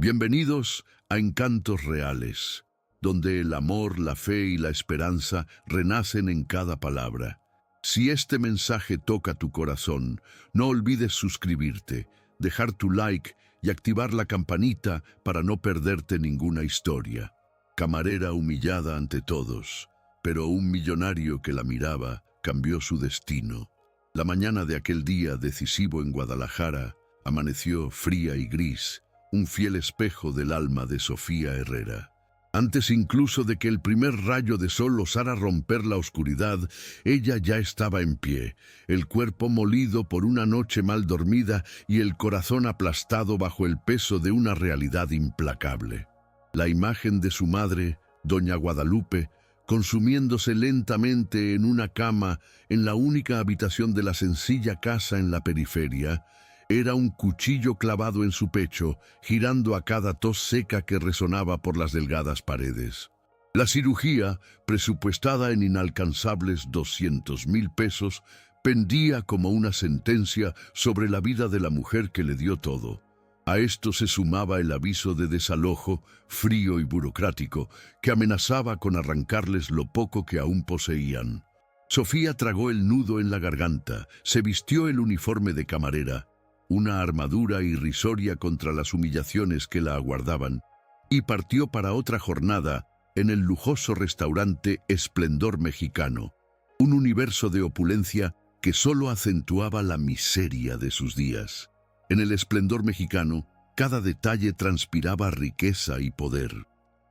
Bienvenidos a Encantos Reales, donde el amor, la fe y la esperanza renacen en cada palabra. Si este mensaje toca tu corazón, no olvides suscribirte, dejar tu like y activar la campanita para no perderte ninguna historia. Camarera humillada ante todos, pero un millonario que la miraba cambió su destino. La mañana de aquel día decisivo en Guadalajara amaneció fría y gris, un fiel espejo del alma de Sofía Herrera. Antes incluso de que el primer rayo de sol osara romper la oscuridad, ella ya estaba en pie, el cuerpo molido por una noche mal dormida y el corazón aplastado bajo el peso de una realidad implacable. La imagen de su madre, doña Guadalupe, consumiéndose lentamente en una cama en la única habitación de la sencilla casa en la periferia, era un cuchillo clavado en su pecho, girando a cada tos seca que resonaba por las delgadas paredes. La cirugía, presupuestada en inalcanzables 200,000 pesos, pendía como una sentencia sobre la vida de la mujer que le dio todo. A esto se sumaba el aviso de desalojo, frío y burocrático, que amenazaba con arrancarles lo poco que aún poseían. Sofía tragó el nudo en la garganta, se vistió el uniforme de camarera, una armadura irrisoria contra las humillaciones que la aguardaban, y partió para otra jornada en el lujoso restaurante Esplendor Mexicano, un universo de opulencia que solo acentuaba la miseria de sus días. En el Esplendor Mexicano, cada detalle transpiraba riqueza y poder.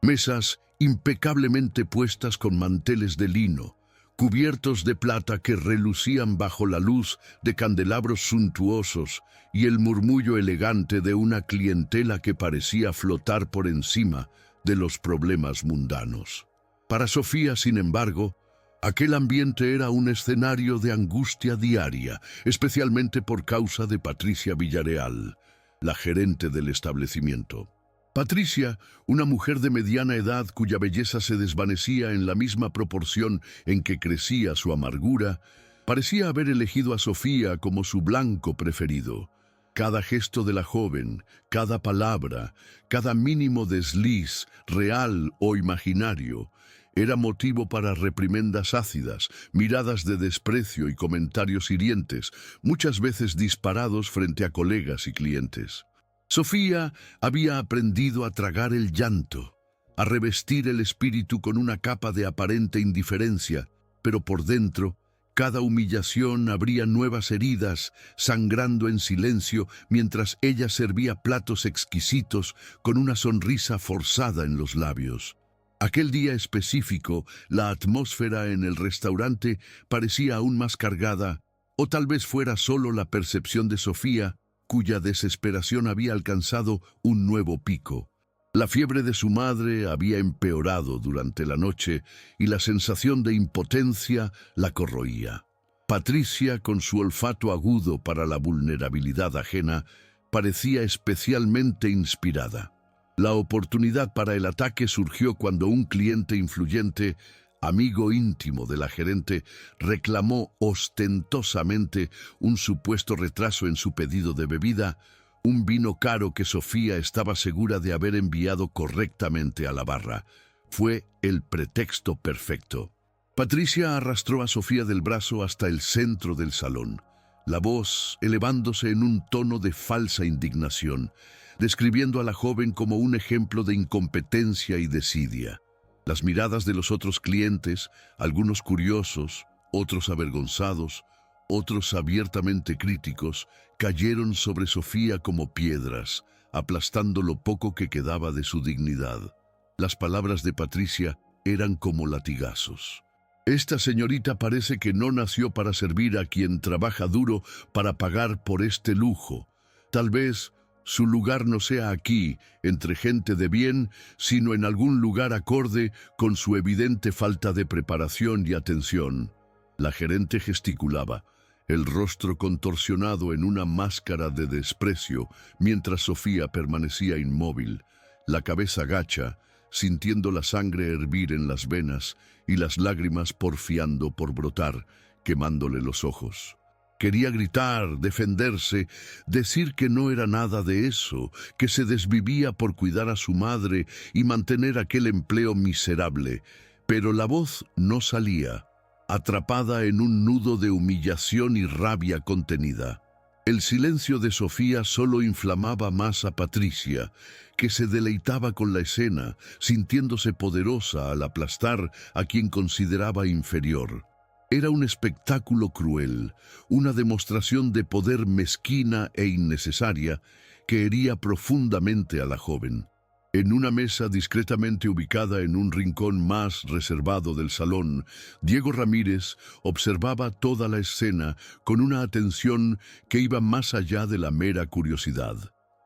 Mesas impecablemente puestas con manteles de lino, cubiertos de plata que relucían bajo la luz de candelabros suntuosos y el murmullo elegante de una clientela que parecía flotar por encima de los problemas mundanos. Para Sofía, sin embargo, aquel ambiente era un escenario de angustia diaria, especialmente por causa de Patricia Villareal, la gerente del establecimiento. Patricia, una mujer de mediana edad cuya belleza se desvanecía en la misma proporción en que crecía su amargura, parecía haber elegido a Sofía como su blanco preferido. Cada gesto de la joven, cada palabra, cada mínimo desliz, real o imaginario, era motivo para reprimendas ácidas, miradas de desprecio y comentarios hirientes, muchas veces disparados frente a colegas y clientes. Sofía había aprendido a tragar el llanto, a revestir el espíritu con una capa de aparente indiferencia, pero por dentro, cada humillación abría nuevas heridas, sangrando en silencio mientras ella servía platos exquisitos con una sonrisa forzada en los labios. Aquel día específico, la atmósfera en el restaurante parecía aún más cargada, o tal vez fuera solo la percepción de Sofía, cuya desesperación había alcanzado un nuevo pico. La fiebre de su madre había empeorado durante la noche y la sensación de impotencia la corroía. Patricia, con su olfato agudo para la vulnerabilidad ajena, parecía especialmente inspirada. La oportunidad para el ataque surgió cuando un cliente influyente, amigo íntimo de la gerente, reclamó ostentosamente un supuesto retraso en su pedido de bebida, un vino caro que Sofía estaba segura de haber enviado correctamente a la barra. Fue el pretexto perfecto. Patricia arrastró a Sofía del brazo hasta el centro del salón, la voz elevándose en un tono de falsa indignación, describiendo a la joven como un ejemplo de incompetencia y desidia. Las miradas de los otros clientes, algunos curiosos, otros avergonzados, otros abiertamente críticos, cayeron sobre Sofía como piedras, aplastando lo poco que quedaba de su dignidad. Las palabras de Patricia eran como latigazos. Esta señorita parece que no nació para servir a quien trabaja duro para pagar por este lujo. Tal vez su lugar no sea aquí, entre gente de bien, sino en algún lugar acorde con su evidente falta de preparación y atención. La gerente gesticulaba, el rostro contorsionado en una máscara de desprecio, mientras Sofía permanecía inmóvil, la cabeza gacha, sintiendo la sangre hervir en las venas y las lágrimas porfiando por brotar, quemándole los ojos. Quería gritar, defenderse, decir que no era nada de eso, que se desvivía por cuidar a su madre y mantener aquel empleo miserable, pero la voz no salía, atrapada en un nudo de humillación y rabia contenida. El silencio de Sofía solo inflamaba más a Patricia, que se deleitaba con la escena, sintiéndose poderosa al aplastar a quien consideraba inferior. Era un espectáculo cruel, una demostración de poder mezquina e innecesaria que hería profundamente a la joven. En una mesa discretamente ubicada en un rincón más reservado del salón, Diego Ramírez observaba toda la escena con una atención que iba más allá de la mera curiosidad.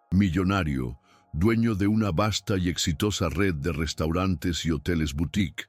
Millonario, dueño de una vasta y exitosa red de restaurantes y hoteles boutique,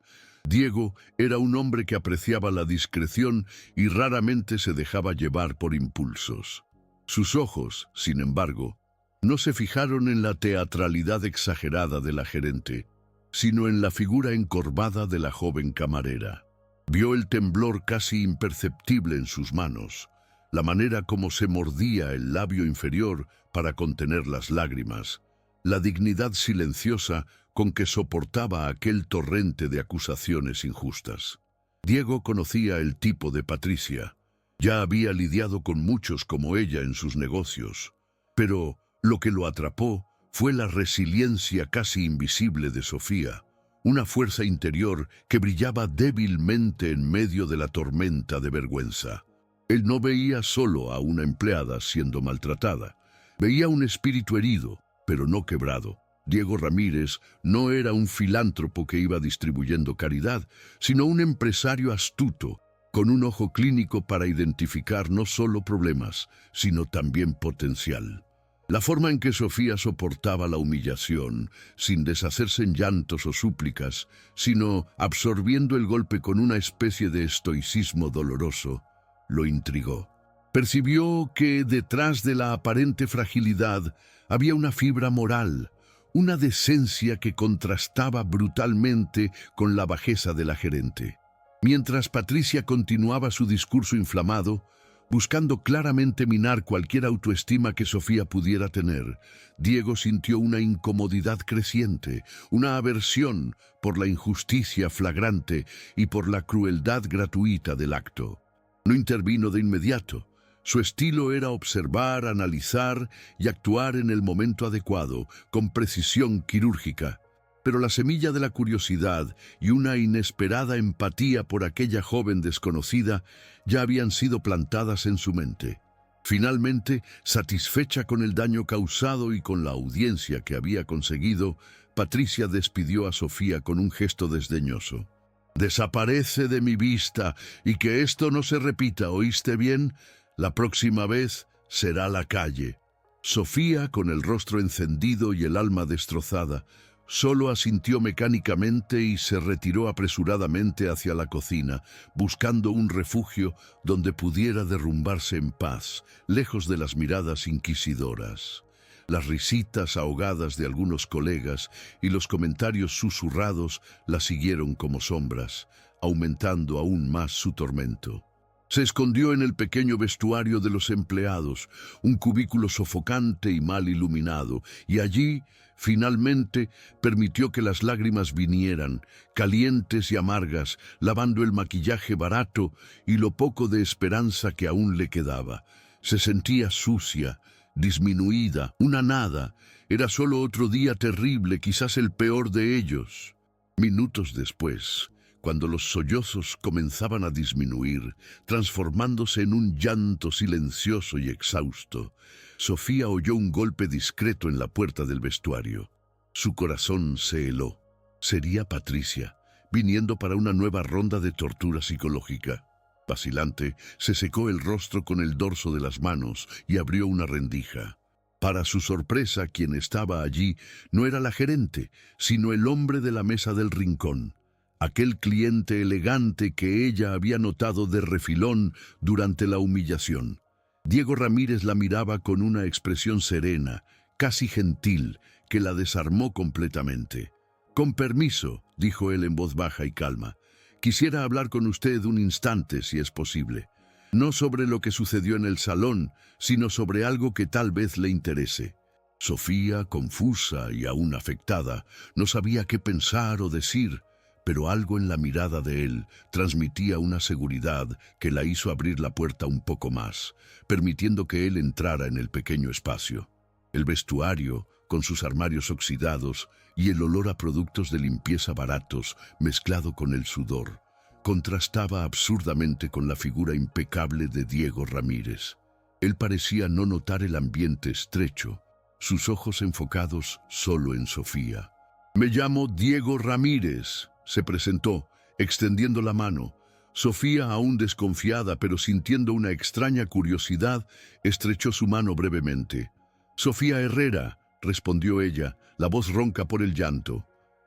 Diego era un hombre que apreciaba la discreción y raramente se dejaba llevar por impulsos. Sus ojos, sin embargo, no se fijaron en la teatralidad exagerada de la gerente, sino en la figura encorvada de la joven camarera. Vio el temblor casi imperceptible en sus manos, la manera como se mordía el labio inferior para contener las lágrimas, la dignidad silenciosa con que soportaba aquel torrente de acusaciones injustas. Diego conocía el tipo de Patricia. Ya había lidiado con muchos como ella en sus negocios, pero lo que lo atrapó fue la resiliencia casi invisible de Sofía, una fuerza interior que brillaba débilmente en medio de la tormenta de vergüenza. Él no veía solo a una empleada siendo maltratada, veía un espíritu herido, pero no quebrado. Diego Ramírez no era un filántropo que iba distribuyendo caridad, sino un empresario astuto, con un ojo clínico para identificar no solo problemas, sino también potencial. La forma en que Sofía soportaba la humillación, sin deshacerse en llantos o súplicas, sino absorbiendo el golpe con una especie de estoicismo doloroso, lo intrigó. Percibió que detrás de la aparente fragilidad había una fibra moral, una decencia que contrastaba brutalmente con la bajeza de la gerente. Mientras Patricia continuaba su discurso inflamado, buscando claramente minar cualquier autoestima que Sofía pudiera tener, Diego sintió una incomodidad creciente, una aversión por la injusticia flagrante y por la crueldad gratuita del acto. No intervino de inmediato. Su estilo era observar, analizar y actuar en el momento adecuado, con precisión quirúrgica. Pero la semilla de la curiosidad y una inesperada empatía por aquella joven desconocida ya habían sido plantadas en su mente. Finalmente, satisfecha con el daño causado y con la audiencia que había conseguido, Patricia despidió a Sofía con un gesto desdeñoso. «Desaparece de mi vista y que esto no se repita, ¿oíste bien? La próxima vez será la calle». Sofía, con el rostro encendido y el alma destrozada, solo asintió mecánicamente y se retiró apresuradamente hacia la cocina, buscando un refugio donde pudiera derrumbarse en paz, lejos de las miradas inquisidoras. Las risitas ahogadas de algunos colegas y los comentarios susurrados la siguieron como sombras, aumentando aún más su tormento. Se escondió en el pequeño vestuario de los empleados, un cubículo sofocante y mal iluminado, y allí, finalmente, permitió que las lágrimas vinieran, calientes y amargas, lavando el maquillaje barato y lo poco de esperanza que aún le quedaba. Se sentía sucia, disminuida, una nada. Era solo otro día terrible, quizás el peor de ellos. Minutos después, cuando los sollozos comenzaban a disminuir, transformándose en un llanto silencioso y exhausto, Sofía oyó un golpe discreto en la puerta del vestuario. Su corazón se heló. Sería Patricia, viniendo para una nueva ronda de tortura psicológica. Vacilante, se secó el rostro con el dorso de las manos y abrió una rendija. Para su sorpresa, quien estaba allí no era la gerente, sino el hombre de la mesa del rincón. Aquel cliente elegante que ella había notado de refilón durante la humillación. Diego Ramírez la miraba con una expresión serena, casi gentil, que la desarmó completamente. «Con permiso», dijo él en voz baja y calma. «Quisiera hablar con usted un instante, si es posible». no sobre lo que sucedió en el salón, sino sobre algo que tal vez le interese. Sofía, confusa y aún afectada, no sabía qué pensar o decir, pero algo en la mirada de él transmitía una seguridad que la hizo abrir la puerta un poco más, permitiendo que él entrara en el pequeño espacio. El vestuario, con sus armarios oxidados y el olor a productos de limpieza baratos mezclado con el sudor, contrastaba absurdamente con la figura impecable de Diego Ramírez. Él parecía no notar el ambiente estrecho, sus ojos enfocados solo en Sofía. «Me llamo Diego Ramírez», se presentó, extendiendo la mano. Sofía, aún desconfiada pero sintiendo una extraña curiosidad, estrechó su mano brevemente. «Sofía Herrera», respondió ella, la voz ronca por el llanto.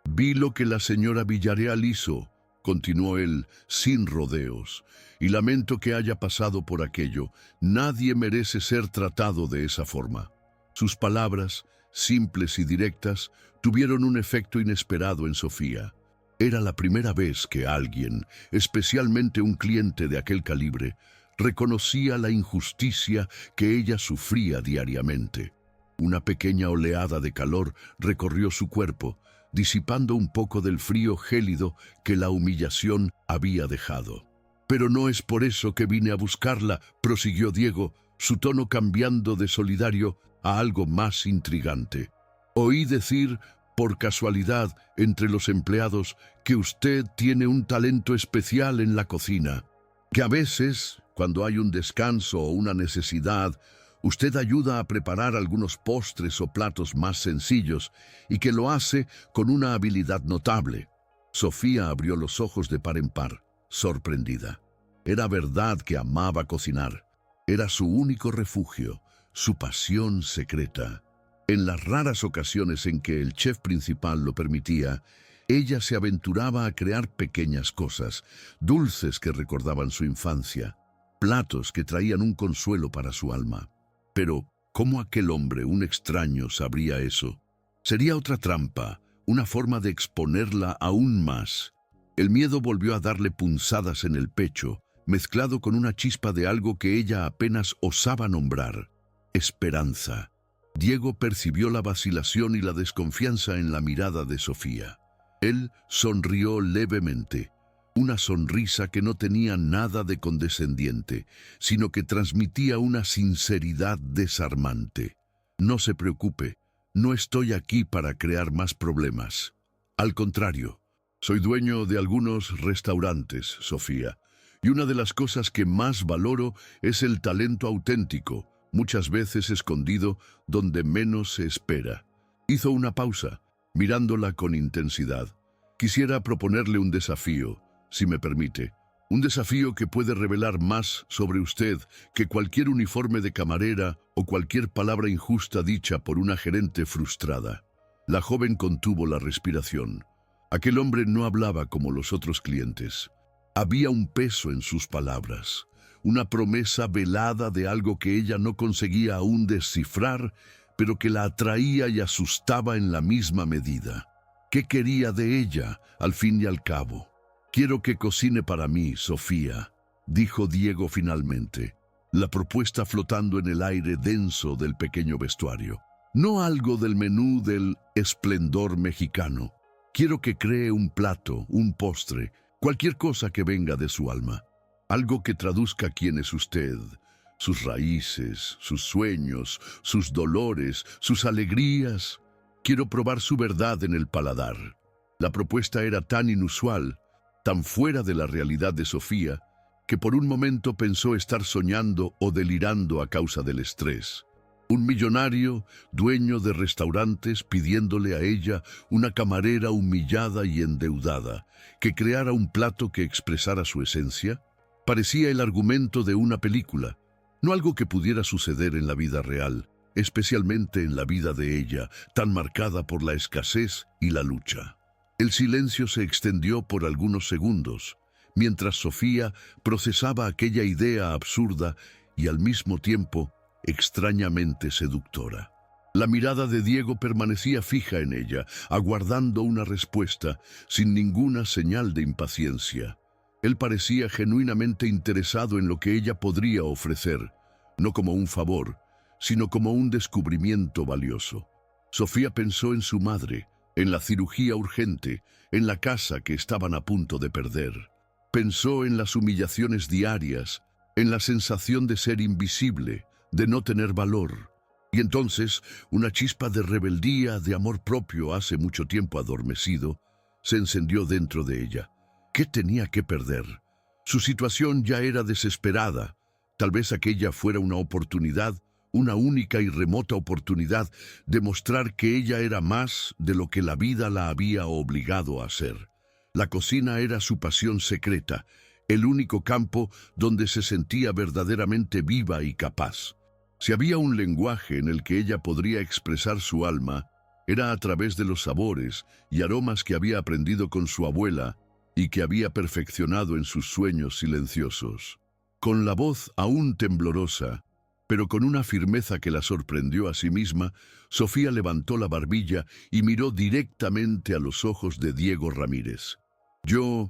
«Vi lo que la señora Villarreal hizo», continuó él, sin rodeos, «y lamento que haya pasado por aquello. Nadie merece ser tratado de esa forma». Sus palabras, simples y directas, tuvieron un efecto inesperado en Sofía. Era la primera vez que alguien, especialmente un cliente de aquel calibre, reconocía la injusticia que ella sufría diariamente. Una pequeña oleada de calor recorrió su cuerpo, disipando un poco del frío gélido que la humillación había dejado. «Pero no es por eso que vine a buscarla», prosiguió Diego, su tono cambiando de solidario a algo más intrigante. «Oí decir, por casualidad, entre los empleados, que usted tiene un talento especial en la cocina, que a veces, cuando hay un descanso o una necesidad, usted ayuda a preparar algunos postres o platos más sencillos y que lo hace con una habilidad notable». Sofía abrió los ojos de par en par, sorprendida. Era verdad que amaba cocinar. Era su único refugio, su pasión secreta. En las raras ocasiones en que el chef principal lo permitía, ella se aventuraba a crear pequeñas cosas, dulces que recordaban su infancia, platos que traían un consuelo para su alma. Pero, ¿cómo aquel hombre, un extraño, sabría eso? Sería otra trampa, una forma de exponerla aún más. El miedo volvió a darle punzadas en el pecho, mezclado con una chispa de algo que ella apenas osaba nombrar: esperanza. Diego percibió la vacilación y la desconfianza en la mirada de Sofía. Él sonrió levemente, una sonrisa que no tenía nada de condescendiente, sino que transmitía una sinceridad desarmante. «No se preocupe, no estoy aquí para crear más problemas. Al contrario, soy dueño de algunos restaurantes, Sofía, y una de las cosas que más valoro es el talento auténtico, muchas veces escondido donde menos se espera». Hizo una pausa, mirándola con intensidad. «Quisiera proponerle un desafío, si me permite. Un desafío que puede revelar más sobre usted que cualquier uniforme de camarera o cualquier palabra injusta dicha por una gerente frustrada». La joven contuvo la respiración. Aquel hombre no hablaba como los otros clientes. Había un peso en sus palabras, una promesa velada de algo que ella no conseguía aún descifrar, pero que la atraía y asustaba en la misma medida. ¿Qué quería de ella, al fin y al cabo? «Quiero que cocine para mí, Sofía», dijo Diego finalmente, la propuesta flotando en el aire denso del pequeño vestuario. «No algo del menú del esplendor mexicano. Quiero que cree un plato, un postre, cualquier cosa que venga de su alma. Algo que traduzca quién es usted, sus raíces, sus sueños, sus dolores, sus alegrías. Quiero probar su verdad en el paladar». La propuesta era tan inusual, tan fuera de la realidad de Sofía, que por un momento pensó estar soñando o delirando a causa del estrés. Un millonario, dueño de restaurantes, pidiéndole a ella, una camarera humillada y endeudada, que creara un plato que expresara su esencia. Parecía el argumento de una película, no algo que pudiera suceder en la vida real, especialmente en la vida de ella, tan marcada por la escasez y la lucha. El silencio se extendió por algunos segundos, mientras Sofía procesaba aquella idea absurda y al mismo tiempo extrañamente seductora. La mirada de Diego permanecía fija en ella, aguardando una respuesta, sin ninguna señal de impaciencia. Él parecía genuinamente interesado en lo que ella podría ofrecer, no como un favor, sino como un descubrimiento valioso. Sofía pensó en su madre, en la cirugía urgente, en la casa que estaban a punto de perder. Pensó en las humillaciones diarias, en la sensación de ser invisible, de no tener valor. Y entonces, una chispa de rebeldía, de amor propio hace mucho tiempo adormecido, se encendió dentro de ella. ¿Qué tenía que perder? Su situación ya era desesperada. Tal vez aquella fuera una oportunidad, una única y remota oportunidad de mostrar que ella era más de lo que la vida la había obligado a hacer. La cocina era su pasión secreta, el único campo donde se sentía verdaderamente viva y capaz. Si había un lenguaje en el que ella podría expresar su alma, era a través de los sabores y aromas que había aprendido con su abuela y que había perfeccionado en sus sueños silenciosos. Con la voz aún temblorosa, pero con una firmeza que la sorprendió a sí misma, Sofía levantó la barbilla y miró directamente a los ojos de Diego Ramírez. Yo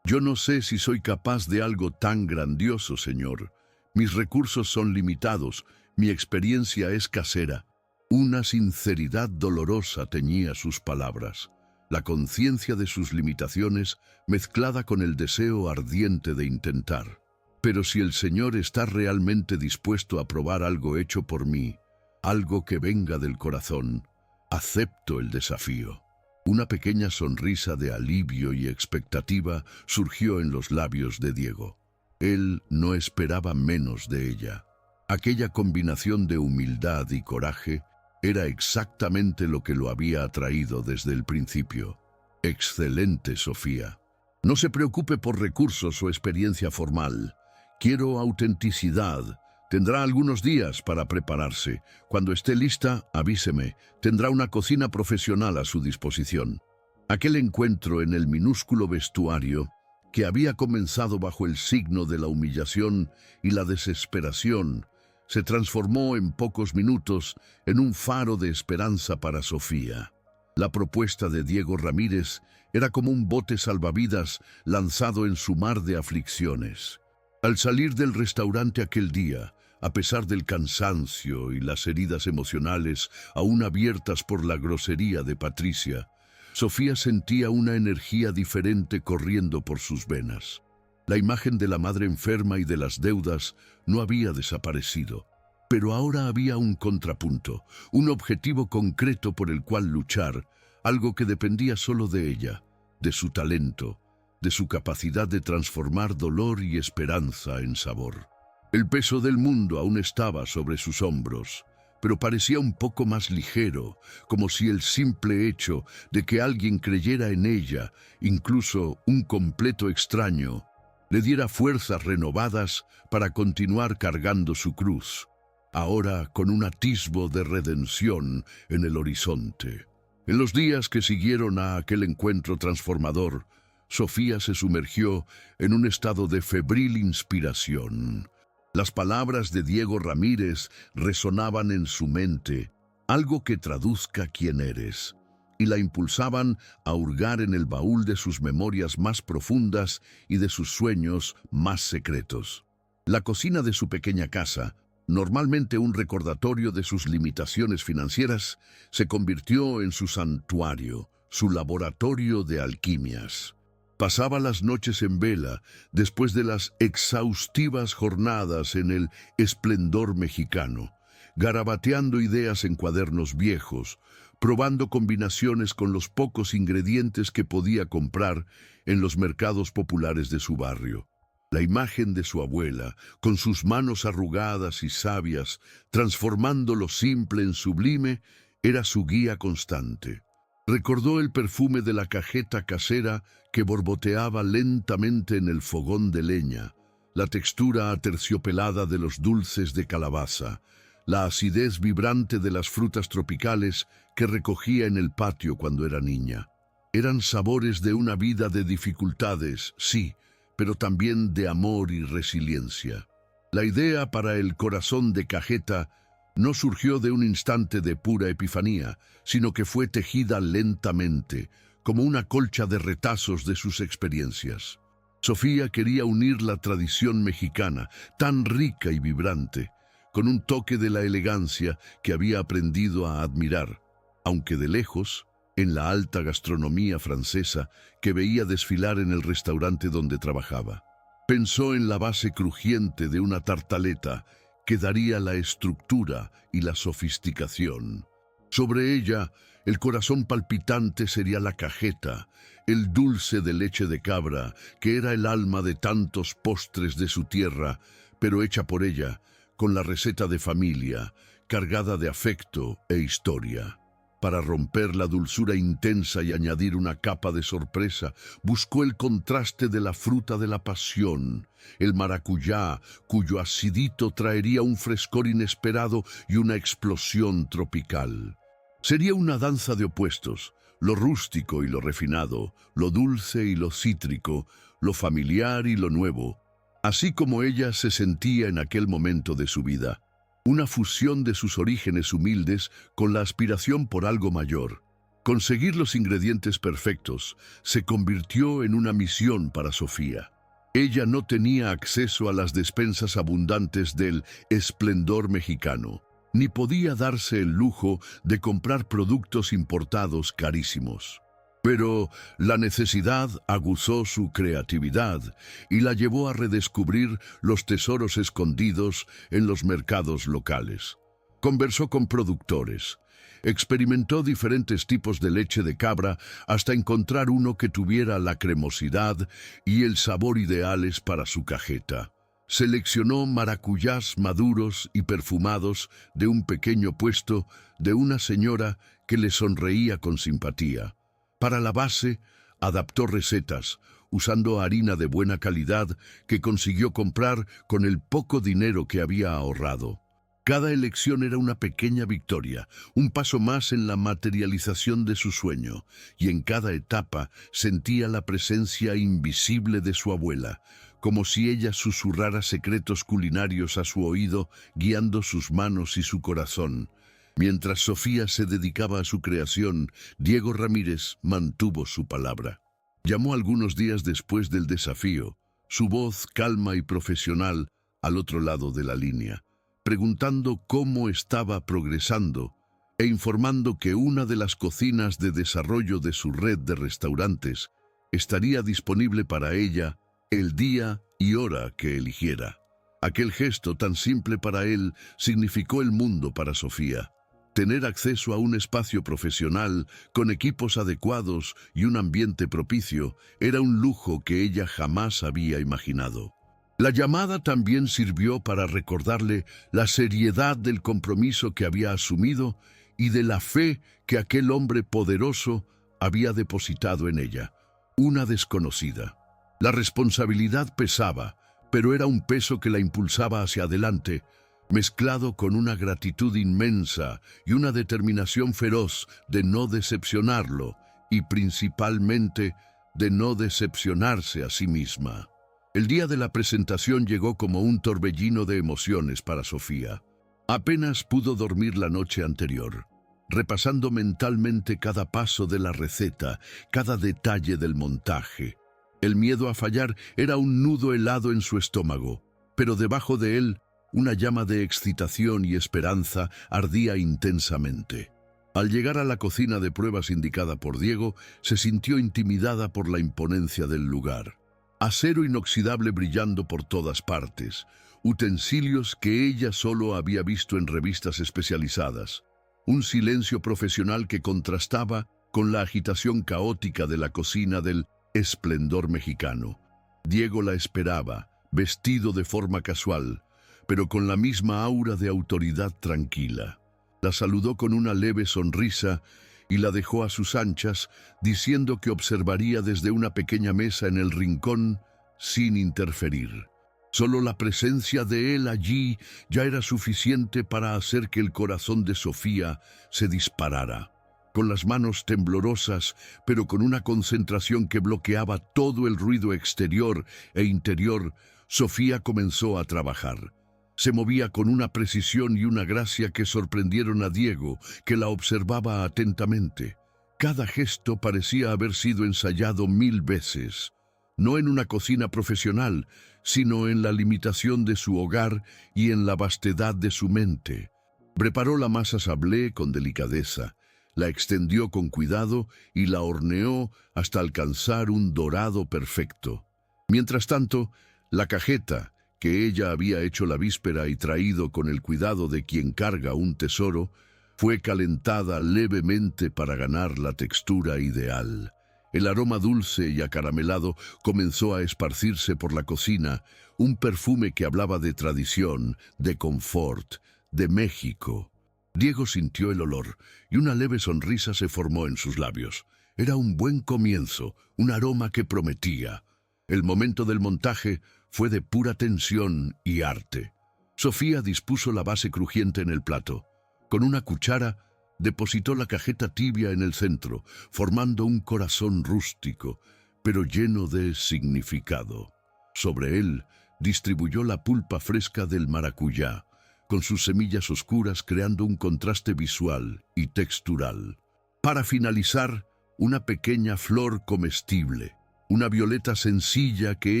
no sé si soy capaz de algo tan grandioso, señor. Mis recursos son limitados, mi experiencia es casera. Una sinceridad dolorosa teñía sus palabras, la conciencia de sus limitaciones mezclada con el deseo ardiente de intentar. Pero si el Señor está realmente dispuesto a probar algo hecho por mí, algo que venga del corazón, acepto el desafío. Una pequeña sonrisa de alivio y expectativa surgió en los labios de Diego. Él no esperaba menos de ella. Aquella combinación de humildad y coraje era exactamente lo que lo había atraído desde el principio. Excelente, Sofía. No se preocupe por recursos o experiencia formal. Quiero autenticidad. Tendrá algunos días para prepararse. Cuando esté lista, avíseme. Tendrá una cocina profesional a su disposición. Aquel encuentro en el minúsculo vestuario, que había comenzado bajo el signo de la humillación y la desesperación, se transformó en pocos minutos en un faro de esperanza para Sofía. La propuesta de Diego Ramírez era como un bote salvavidas lanzado en su mar de aflicciones. Al salir del restaurante aquel día, a pesar del cansancio y las heridas emocionales aún abiertas por la grosería de Patricia, Sofía sentía una energía diferente corriendo por sus venas. La imagen de la madre enferma y de las deudas no había desaparecido, pero ahora había un contrapunto, un objetivo concreto por el cual luchar, algo que dependía solo de ella, de su talento, de su capacidad de transformar dolor y esperanza en sabor. El peso del mundo aún estaba sobre sus hombros, pero parecía un poco más ligero, como si el simple hecho de que alguien creyera en ella, incluso un completo extraño, le diera fuerzas renovadas para continuar cargando su cruz, ahora con un atisbo de redención en el horizonte. En los días que siguieron a aquel encuentro transformador, Sofía se sumergió en un estado de febril inspiración. Las palabras de Diego Ramírez resonaban en su mente, algo que traduzca quién eres, y la impulsaban a hurgar en el baúl de sus memorias más profundas y de sus sueños más secretos. La cocina de su pequeña casa, normalmente un recordatorio de sus limitaciones financieras, se convirtió en su santuario, su laboratorio de alquimias. Pasaba las noches en vela, después de las exhaustivas jornadas en el esplendor mexicano, garabateando ideas en cuadernos viejos, probando combinaciones con los pocos ingredientes que podía comprar en los mercados populares de su barrio. La imagen de su abuela, con sus manos arrugadas y sabias, transformando lo simple en sublime, era su guía constante. Recordó el perfume de la cajeta casera que borboteaba lentamente en el fogón de leña, la textura aterciopelada de los dulces de calabaza, la acidez vibrante de las frutas tropicales que recogía en el patio cuando era niña. Eran sabores de una vida de dificultades, sí, pero también de amor y resiliencia. La idea para el corazón de cajeta no surgió de un instante de pura epifanía, sino que fue tejida lentamente, como una colcha de retazos de sus experiencias. Sofía quería unir la tradición mexicana, tan rica y vibrante, con un toque de la elegancia que había aprendido a admirar, aunque de lejos, en la alta gastronomía francesa que veía desfilar en el restaurante donde trabajaba. Pensó en la base crujiente de una tartaleta que daría la estructura y la sofisticación. Sobre ella, el corazón palpitante sería la cajeta, el dulce de leche de cabra, que era el alma de tantos postres de su tierra, pero hecha por ella, con la receta de familia, cargada de afecto e historia. Para romper la dulzura intensa y añadir una capa de sorpresa, buscó el contraste de la fruta de la pasión, el maracuyá, cuyo acidito traería un frescor inesperado y una explosión tropical. Sería una danza de opuestos, lo rústico y lo refinado, lo dulce y lo cítrico, lo familiar y lo nuevo, así como ella se sentía en aquel momento de su vida. Una fusión de sus orígenes humildes con la aspiración por algo mayor. Conseguir los ingredientes perfectos se convirtió en una misión para Sofía. Ella no tenía acceso a las despensas abundantes del esplendor mexicano, ni podía darse el lujo de comprar productos importados carísimos. Pero la necesidad aguzó su creatividad y la llevó a redescubrir los tesoros escondidos en los mercados locales. Conversó con productores, experimentó diferentes tipos de leche de cabra hasta encontrar uno que tuviera la cremosidad y el sabor ideales para su cajeta. Seleccionó maracuyás maduros y perfumados de un pequeño puesto de una señora que le sonreía con simpatía. Para la base, adaptó recetas, usando harina de buena calidad que consiguió comprar con el poco dinero que había ahorrado. Cada elección era una pequeña victoria, un paso más en la materialización de su sueño, y en cada etapa sentía la presencia invisible de su abuela, como si ella susurrara secretos culinarios a su oído, guiando sus manos y su corazón. Mientras Sofía se dedicaba a su creación, Diego Ramírez mantuvo su palabra. Llamó algunos días después del desafío, su voz calma y profesional al otro lado de la línea, preguntando cómo estaba progresando e informando que una de las cocinas de desarrollo de su red de restaurantes estaría disponible para ella el día y hora que eligiera. Aquel gesto tan simple para él significó el mundo para Sofía. Tener acceso a un espacio profesional con equipos adecuados y un ambiente propicio era un lujo que ella jamás había imaginado. La llamada también sirvió para recordarle la seriedad del compromiso que había asumido y de la fe que aquel hombre poderoso había depositado en ella, una desconocida. La responsabilidad pesaba, pero era un peso que la impulsaba hacia adelante, mezclado con una gratitud inmensa y una determinación feroz de no decepcionarlo y principalmente de no decepcionarse a sí misma. El día de la presentación llegó como un torbellino de emociones para Sofía. Apenas pudo dormir la noche anterior, repasando mentalmente cada paso de la receta, cada detalle del montaje. El miedo a fallar era un nudo helado en su estómago, pero debajo de él, una llama de excitación y esperanza ardía intensamente. Al llegar a la cocina de pruebas indicada por Diego, se sintió intimidada por la imponencia del lugar. Acero inoxidable brillando por todas partes, utensilios que ella solo había visto en revistas especializadas, un silencio profesional que contrastaba con la agitación caótica de la cocina del esplendor mexicano. Diego la esperaba, vestido de forma casual, pero con la misma aura de autoridad tranquila. La saludó con una leve sonrisa y la dejó a sus anchas, diciendo que observaría desde una pequeña mesa en el rincón sin interferir. Solo la presencia de él allí ya era suficiente para hacer que el corazón de Sofía se disparara. Con las manos temblorosas, pero con una concentración que bloqueaba todo el ruido exterior e interior, Sofía comenzó a trabajar. Se movía con una precisión y una gracia que sorprendieron a Diego, que la observaba atentamente. Cada gesto parecía haber sido ensayado 1000 veces. no en una cocina profesional, sino en la limitación de su hogar y en la vastedad de su mente. Preparó la masa sablé con delicadeza, la extendió con cuidado y la horneó hasta alcanzar un dorado perfecto. Mientras tanto, la cajeta, que ella había hecho la víspera y traído con el cuidado de quien carga un tesoro, fue calentada levemente para ganar la textura ideal. El aroma dulce y acaramelado comenzó a esparcirse por la cocina, un perfume que hablaba de tradición, de confort, de México. Diego sintió el olor y una leve sonrisa se formó en sus labios. Era un buen comienzo, un aroma que prometía. El momento del montaje fue de pura tensión y arte. Sofía dispuso la base crujiente en el plato. Con una cuchara, depositó la cajeta tibia en el centro, formando un corazón rústico, pero lleno de significado. Sobre él, distribuyó la pulpa fresca del maracuyá, con sus semillas oscuras creando un contraste visual y textural. Para finalizar, una pequeña flor comestible, una violeta sencilla que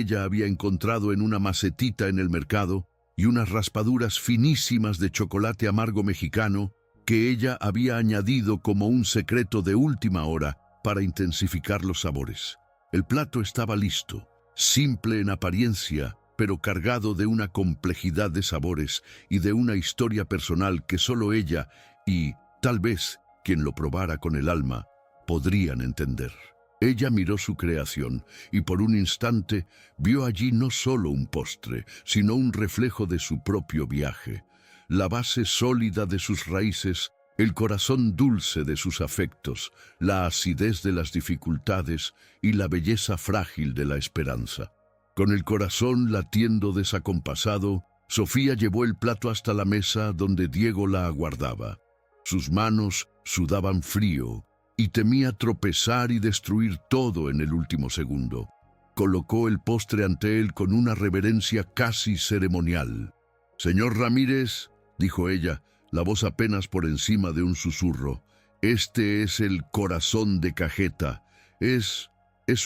ella había encontrado en una macetita en el mercado y unas raspaduras finísimas de chocolate amargo mexicano que ella había añadido como un secreto de última hora para intensificar los sabores. El plato estaba listo, simple en apariencia, pero cargado de una complejidad de sabores y de una historia personal que solo ella y, tal vez, quien lo probara con el alma, podrían entender. Ella miró su creación y por un instante vio allí no solo un postre, sino un reflejo de su propio viaje. La base sólida de sus raíces, el corazón dulce de sus afectos, la acidez de las dificultades y la belleza frágil de la esperanza. Con el corazón latiendo desacompasado, Sofía llevó el plato hasta la mesa donde Diego la aguardaba. Sus manos sudaban frío y temía tropezar y destruir todo en el último segundo. Colocó el postre ante él con una reverencia casi ceremonial. «Señor Ramírez», dijo ella, la voz apenas por encima de un susurro, «este es el corazón de cajeta. Es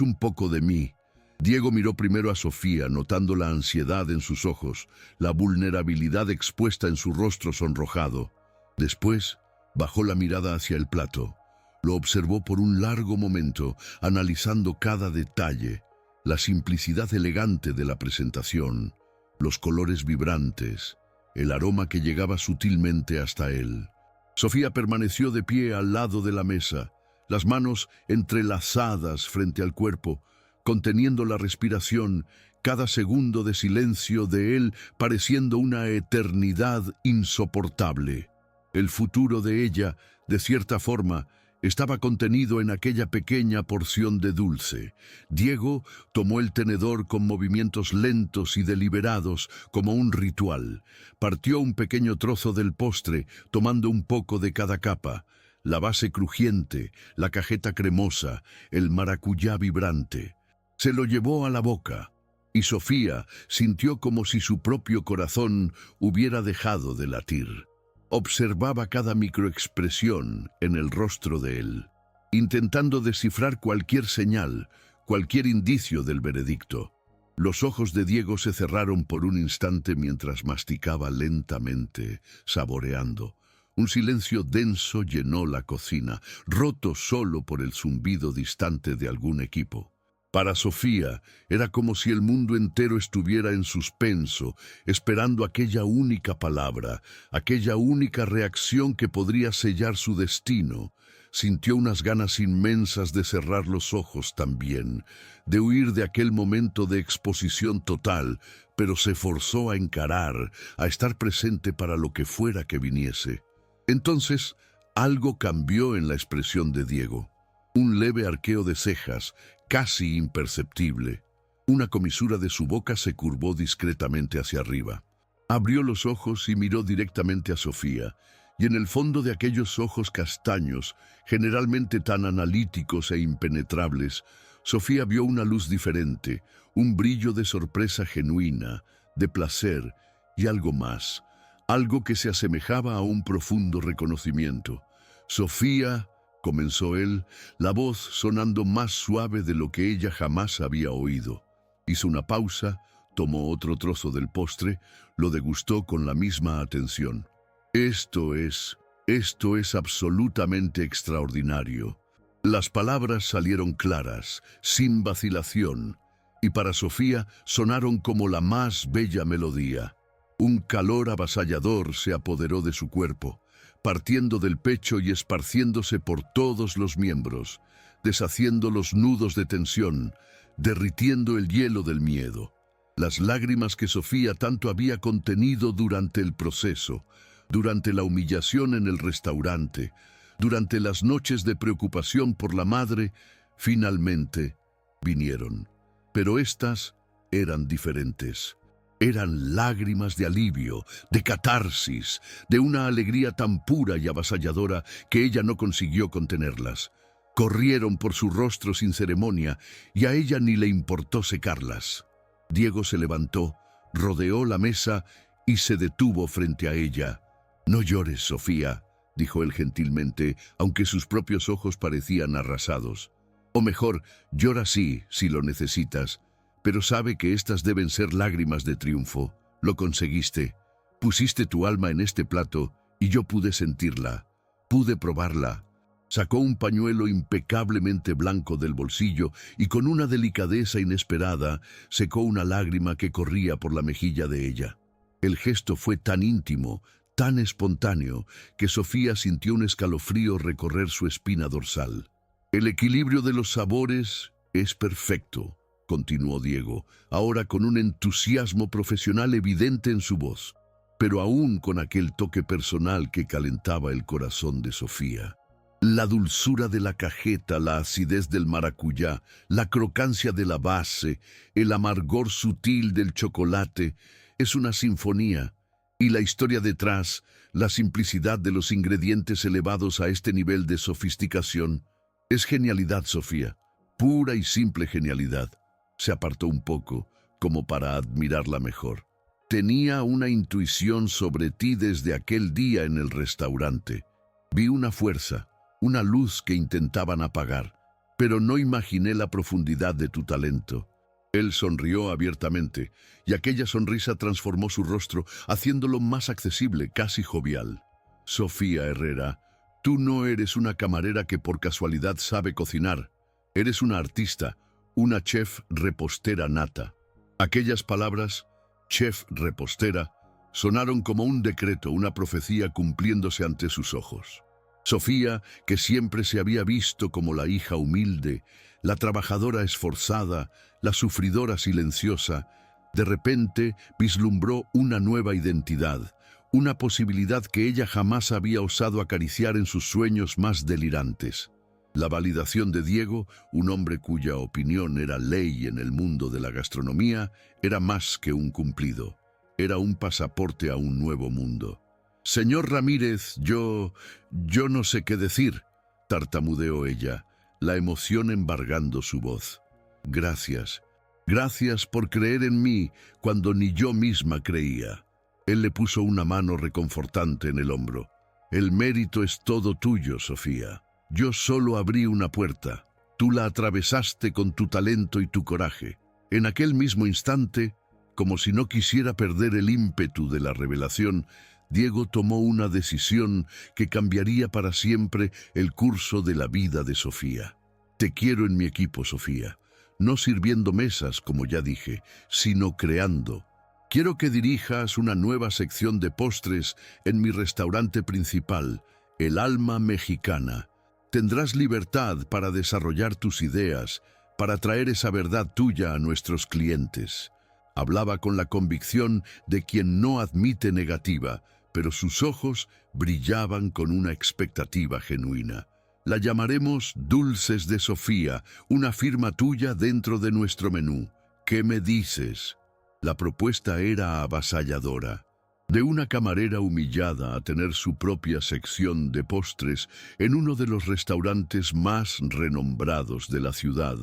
un poco de mí». Diego miró primero a Sofía, notando la ansiedad en sus ojos, la vulnerabilidad expuesta en su rostro sonrojado. Después, bajó la mirada hacia el plato. Lo observó por un largo momento, analizando cada detalle, la simplicidad elegante de la presentación, los colores vibrantes, el aroma que llegaba sutilmente hasta él. Sofía permaneció de pie al lado de la mesa, las manos entrelazadas frente al cuerpo, conteniendo la respiración, cada segundo de silencio de él pareciendo una eternidad insoportable. El futuro de ella, de cierta forma, estaba contenido en aquella pequeña porción de dulce. Diego tomó el tenedor con movimientos lentos y deliberados, como un ritual. Partió un pequeño trozo del postre, tomando un poco de cada capa. La base crujiente, la cajeta cremosa, el maracuyá vibrante. Se lo llevó a la boca, y Sofía sintió como si su propio corazón hubiera dejado de latir. Observaba cada microexpresión en el rostro de él, intentando descifrar cualquier señal, cualquier indicio del veredicto. Los ojos de Diego se cerraron por un instante mientras masticaba lentamente, saboreando. Un silencio denso llenó la cocina, roto solo por el zumbido distante de algún equipo. Para Sofía era como si el mundo entero estuviera en suspenso, esperando aquella única palabra, aquella única reacción que podría sellar su destino. Sintió unas ganas inmensas de cerrar los ojos también, de huir de aquel momento de exposición total, pero se forzó a encarar, a estar presente para lo que fuera que viniese. Entonces, algo cambió en la expresión de Diego. Un leve arqueo de cejas, casi imperceptible. Una comisura de su boca se curvó discretamente hacia arriba. Abrió los ojos y miró directamente a Sofía, y en el fondo de aquellos ojos castaños, generalmente tan analíticos e impenetrables, Sofía vio una luz diferente, un brillo de sorpresa genuina, de placer y algo más, algo que se asemejaba a un profundo reconocimiento. Sofía comenzó él, la voz sonando más suave de lo que ella jamás había oído. Hizo una pausa, tomó otro trozo del postre, lo degustó con la misma atención. Esto es absolutamente extraordinario. Las palabras salieron claras, sin vacilación, y para Sofía sonaron como la más bella melodía. Un calor avasallador se apoderó de su cuerpo, partiendo del pecho y esparciéndose por todos los miembros, deshaciendo los nudos de tensión, derritiendo el hielo del miedo. Las lágrimas que Sofía tanto había contenido durante el proceso, durante la humillación en el restaurante, durante las noches de preocupación por la madre, finalmente vinieron. Pero estas eran diferentes. Eran lágrimas de alivio, de catarsis, de una alegría tan pura y avasalladora que ella no consiguió contenerlas. Corrieron por su rostro sin ceremonia y a ella ni le importó secarlas. Diego se levantó, rodeó la mesa y se detuvo frente a ella. «No llores, Sofía», dijo él gentilmente, aunque sus propios ojos parecían arrasados. «O mejor, llora sí, si lo necesitas, pero sabe que estas deben ser lágrimas de triunfo. Lo conseguiste. Pusiste tu alma en este plato y yo pude sentirla, pude probarla». Sacó un pañuelo impecablemente blanco del bolsillo y con una delicadeza inesperada secó una lágrima que corría por la mejilla de ella. El gesto fue tan íntimo, tan espontáneo, que Sofía sintió un escalofrío recorrer su espina dorsal. «El equilibrio de los sabores es perfecto», continuó Diego, ahora con un entusiasmo profesional evidente en su voz, pero aún con aquel toque personal que calentaba el corazón de Sofía. La dulzura de la cajeta, la acidez del maracuyá, la crocancia de la base, el amargor sutil del chocolate, es una sinfonía. Y la historia detrás, la simplicidad de los ingredientes elevados a este nivel de sofisticación, es genialidad, Sofía, pura y simple genialidad. Se apartó un poco, como para admirarla mejor. Tenía una intuición sobre ti desde aquel día en el restaurante. Vi una fuerza, una luz que intentaban apagar, pero no imaginé la profundidad de tu talento. Él sonrió abiertamente, y aquella sonrisa transformó su rostro, haciéndolo más accesible, casi jovial. «Sofía Herrera, tú no eres una camarera que por casualidad sabe cocinar. Eres una artista, una chef repostera nata». Aquellas palabras, chef repostera, sonaron como un decreto, una profecía cumpliéndose ante sus ojos. Sofía, que siempre se había visto como la hija humilde, la trabajadora esforzada, la sufridora silenciosa, de repente vislumbró una nueva identidad, una posibilidad que ella jamás había osado acariciar en sus sueños más delirantes. La validación de Diego, un hombre cuya opinión era ley en el mundo de la gastronomía, era más que un cumplido. Era un pasaporte a un nuevo mundo. «Señor Ramírez, yo no sé qué decir», tartamudeó ella, la emoción embargando su voz. «Gracias. Gracias por creer en mí cuando ni yo misma creía». Él le puso una mano reconfortante en el hombro. «El mérito es todo tuyo, Sofía. Yo solo abrí una puerta. Tú la atravesaste con tu talento y tu coraje. En aquel mismo instante, como si no quisiera perder el ímpetu de la revelación, Diego tomó una decisión que cambiaría para siempre el curso de la vida de Sofía. «Te quiero en mi equipo, Sofía, no sirviendo mesas, como ya dije, sino creando. Quiero que dirijas una nueva sección de postres en mi restaurante principal, El Alma Mexicana. Tendrás libertad para desarrollar tus ideas, para traer esa verdad tuya a nuestros clientes». Hablaba con la convicción de quien no admite negativa, pero sus ojos brillaban con una expectativa genuina. «La llamaremos Dulces de Sofía, una firma tuya dentro de nuestro menú. ¿Qué me dices?». La propuesta era avasalladora. De una camarera humillada a tener su propia sección de postres en uno de los restaurantes más renombrados de la ciudad,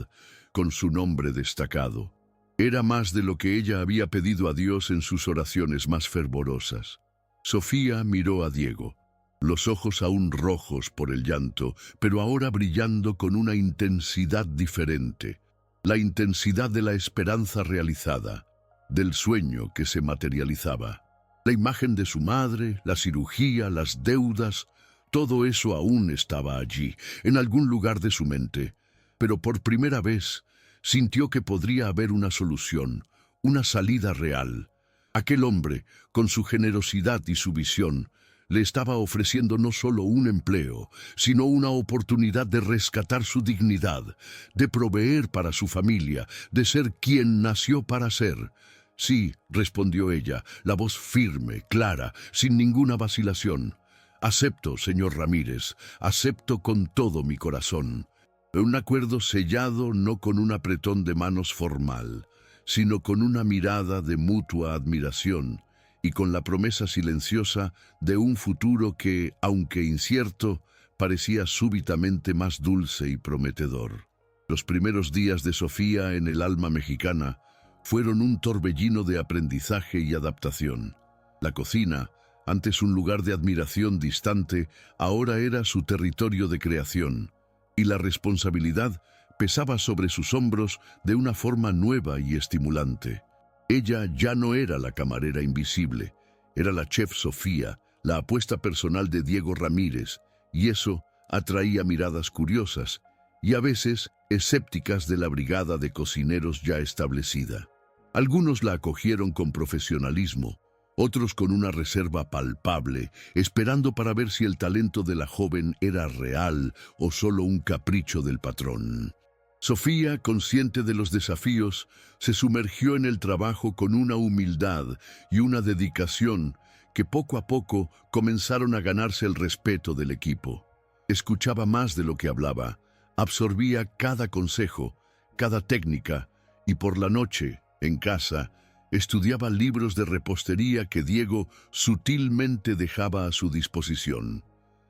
con su nombre destacado. Era más de lo que ella había pedido a Dios en sus oraciones más fervorosas. Sofía miró a Diego. los ojos aún rojos por el llanto, pero ahora brillando con una intensidad diferente, la intensidad de la esperanza realizada, del sueño que se materializaba. La imagen de su madre, la cirugía, las deudas, todo eso aún estaba allí, en algún lugar de su mente, pero por primera vez sintió que podría haber una solución, una salida real. Aquel hombre, con su generosidad y su visión, le estaba ofreciendo no solo un empleo, sino una oportunidad de rescatar su dignidad, de proveer para su familia, de ser quien nació para ser. Sí, respondió ella, la voz firme, clara, sin ninguna vacilación. Acepto, señor Ramírez, acepto con todo mi corazón. Un acuerdo sellado no con un apretón de manos formal, sino con una mirada de mutua admiración y con la promesa silenciosa de un futuro que, aunque incierto, parecía súbitamente más dulce y prometedor. Los primeros días de Sofía en el alma mexicana fueron un torbellino de aprendizaje y adaptación. La cocina, antes un lugar de admiración distante, ahora era su territorio de creación, y la responsabilidad pesaba sobre sus hombros de una forma nueva y estimulante. Ella ya no era la camarera invisible, era la chef Sofía, la apuesta personal de Diego Ramírez, y eso atraía miradas curiosas y a veces escépticas de la brigada de cocineros ya establecida. Algunos la acogieron con profesionalismo, otros con una reserva palpable, esperando para ver si el talento de la joven era real o solo un capricho del patrón. Sofía, consciente de los desafíos, se sumergió en el trabajo con una humildad y una dedicación que poco a poco comenzaron a ganarse el respeto del equipo. Escuchaba más de lo que hablaba, absorbía cada consejo, cada técnica, y por la noche, en casa, estudiaba libros de repostería que Diego sutilmente dejaba a su disposición.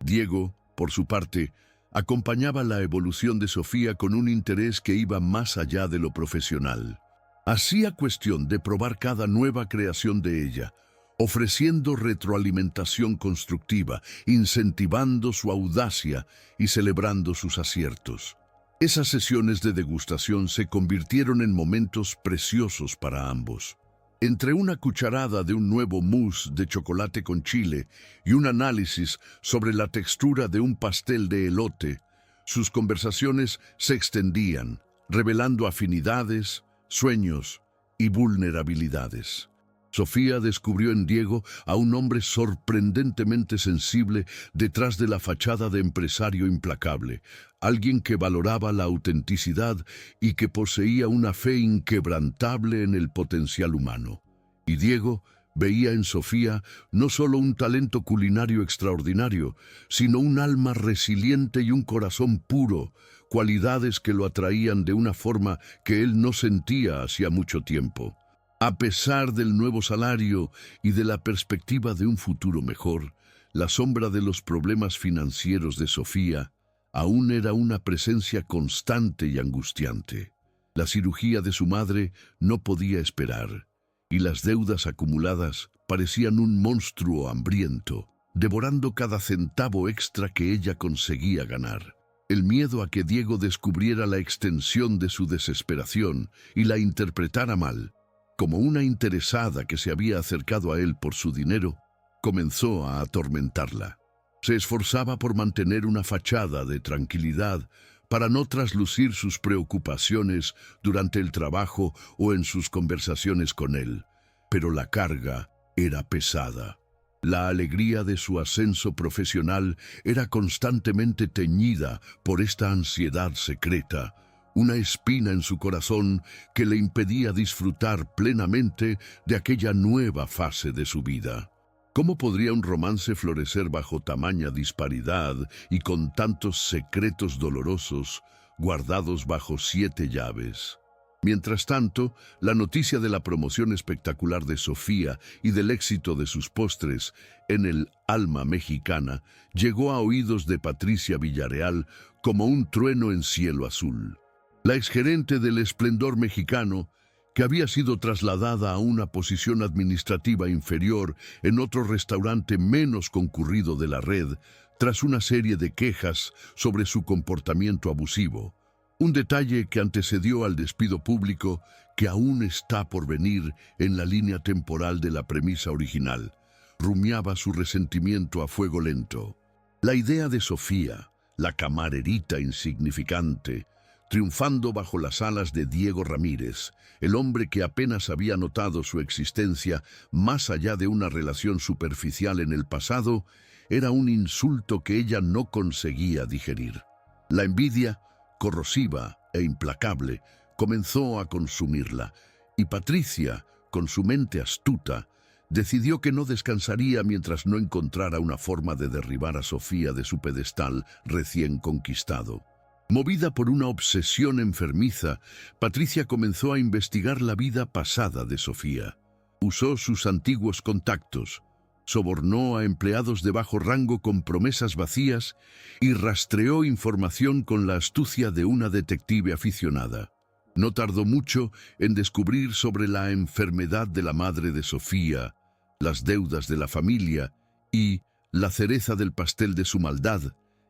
Diego, por su parte, acompañaba la evolución de Sofía con un interés que iba más allá de lo profesional. Hacía cuestión de probar cada nueva creación de ella, ofreciendo retroalimentación constructiva, incentivando su audacia y celebrando sus aciertos. Esas sesiones de degustación se convirtieron en momentos preciosos para ambos. Entre una cucharada de un nuevo mousse de chocolate con chile y un análisis sobre la textura de un pastel de elote, sus conversaciones se extendían, revelando afinidades, sueños y vulnerabilidades. Sofía descubrió en Diego a un hombre sorprendentemente sensible detrás de la fachada de empresario implacable, alguien que valoraba la autenticidad y que poseía una fe inquebrantable en el potencial humano. Y Diego veía en Sofía no solo un talento culinario extraordinario, sino un alma resiliente y un corazón puro, cualidades que lo atraían de una forma que él no sentía hacía mucho tiempo. A pesar del nuevo salario y de la perspectiva de un futuro mejor, la sombra de los problemas financieros de Sofía aún era una presencia constante y angustiante. La cirugía de su madre no podía esperar, y las deudas acumuladas parecían un monstruo hambriento, devorando cada centavo extra que ella conseguía ganar. El miedo a que Diego descubriera la extensión de su desesperación y la interpretara mal, como una interesada que se había acercado a él por su dinero, comenzó a atormentarla. Se esforzaba por mantener una fachada de tranquilidad para no traslucir sus preocupaciones durante el trabajo o en sus conversaciones con él, pero la carga era pesada. La alegría de su ascenso profesional era constantemente teñida por esta ansiedad secreta, una espina en su corazón que le impedía disfrutar plenamente de aquella nueva fase de su vida. ¿Cómo podría un romance florecer bajo tamaña disparidad y con tantos secretos dolorosos guardados bajo 7 llaves? Mientras tanto, la noticia de la promoción espectacular de Sofía y del éxito de sus postres en el alma mexicana llegó a oídos de Patricia Villarreal como un trueno en cielo azul. La exgerente del Esplendor Mexicano, que había sido trasladada a una posición administrativa inferior en otro restaurante menos concurrido de la red, tras una serie de quejas sobre su comportamiento abusivo. Un detalle que antecedió al despido público que aún está por venir en la línea temporal de la premisa original. Rumiaba su resentimiento a fuego lento. La idea de Sofía, la camarerita insignificante, triunfando bajo las alas de Diego Ramírez, el hombre que apenas había notado su existencia más allá de una relación superficial en el pasado, era un insulto que ella no conseguía digerir. La envidia, corrosiva e implacable, comenzó a consumirla, y Patricia, con su mente astuta, decidió que no descansaría mientras no encontrara una forma de derribar a Sofía de su pedestal recién conquistado. Movida por una obsesión enfermiza, Patricia comenzó a investigar la vida pasada de Sofía. Usó sus antiguos contactos, sobornó a empleados de bajo rango con promesas vacías y rastreó información con la astucia de una detective aficionada. No tardó mucho en descubrir sobre la enfermedad de la madre de Sofía, las deudas de la familia y, la cereza del pastel de su maldad,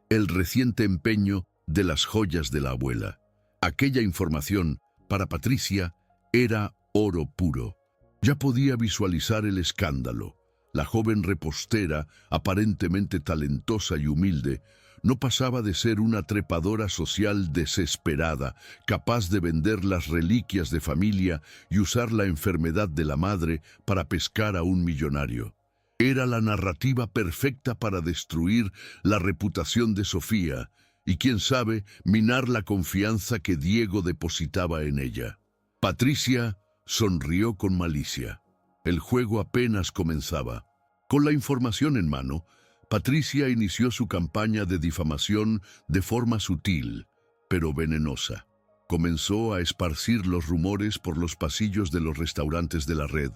el reciente empeño de las joyas de la abuela. Aquella información, para Patricia, era oro puro. Ya podía visualizar el escándalo. La joven repostera, aparentemente talentosa y humilde, no pasaba de ser una trepadora social desesperada, capaz de vender las reliquias de familia y usar la enfermedad de la madre para pescar a un millonario. Era la narrativa perfecta para destruir la reputación de Sofía y, quién sabe, minar la confianza que Diego depositaba en ella. Patricia sonrió con malicia. El juego apenas comenzaba. Con la información en mano, Patricia inició su campaña de difamación de forma sutil, pero venenosa. Comenzó a esparcir los rumores por los pasillos de los restaurantes de la red,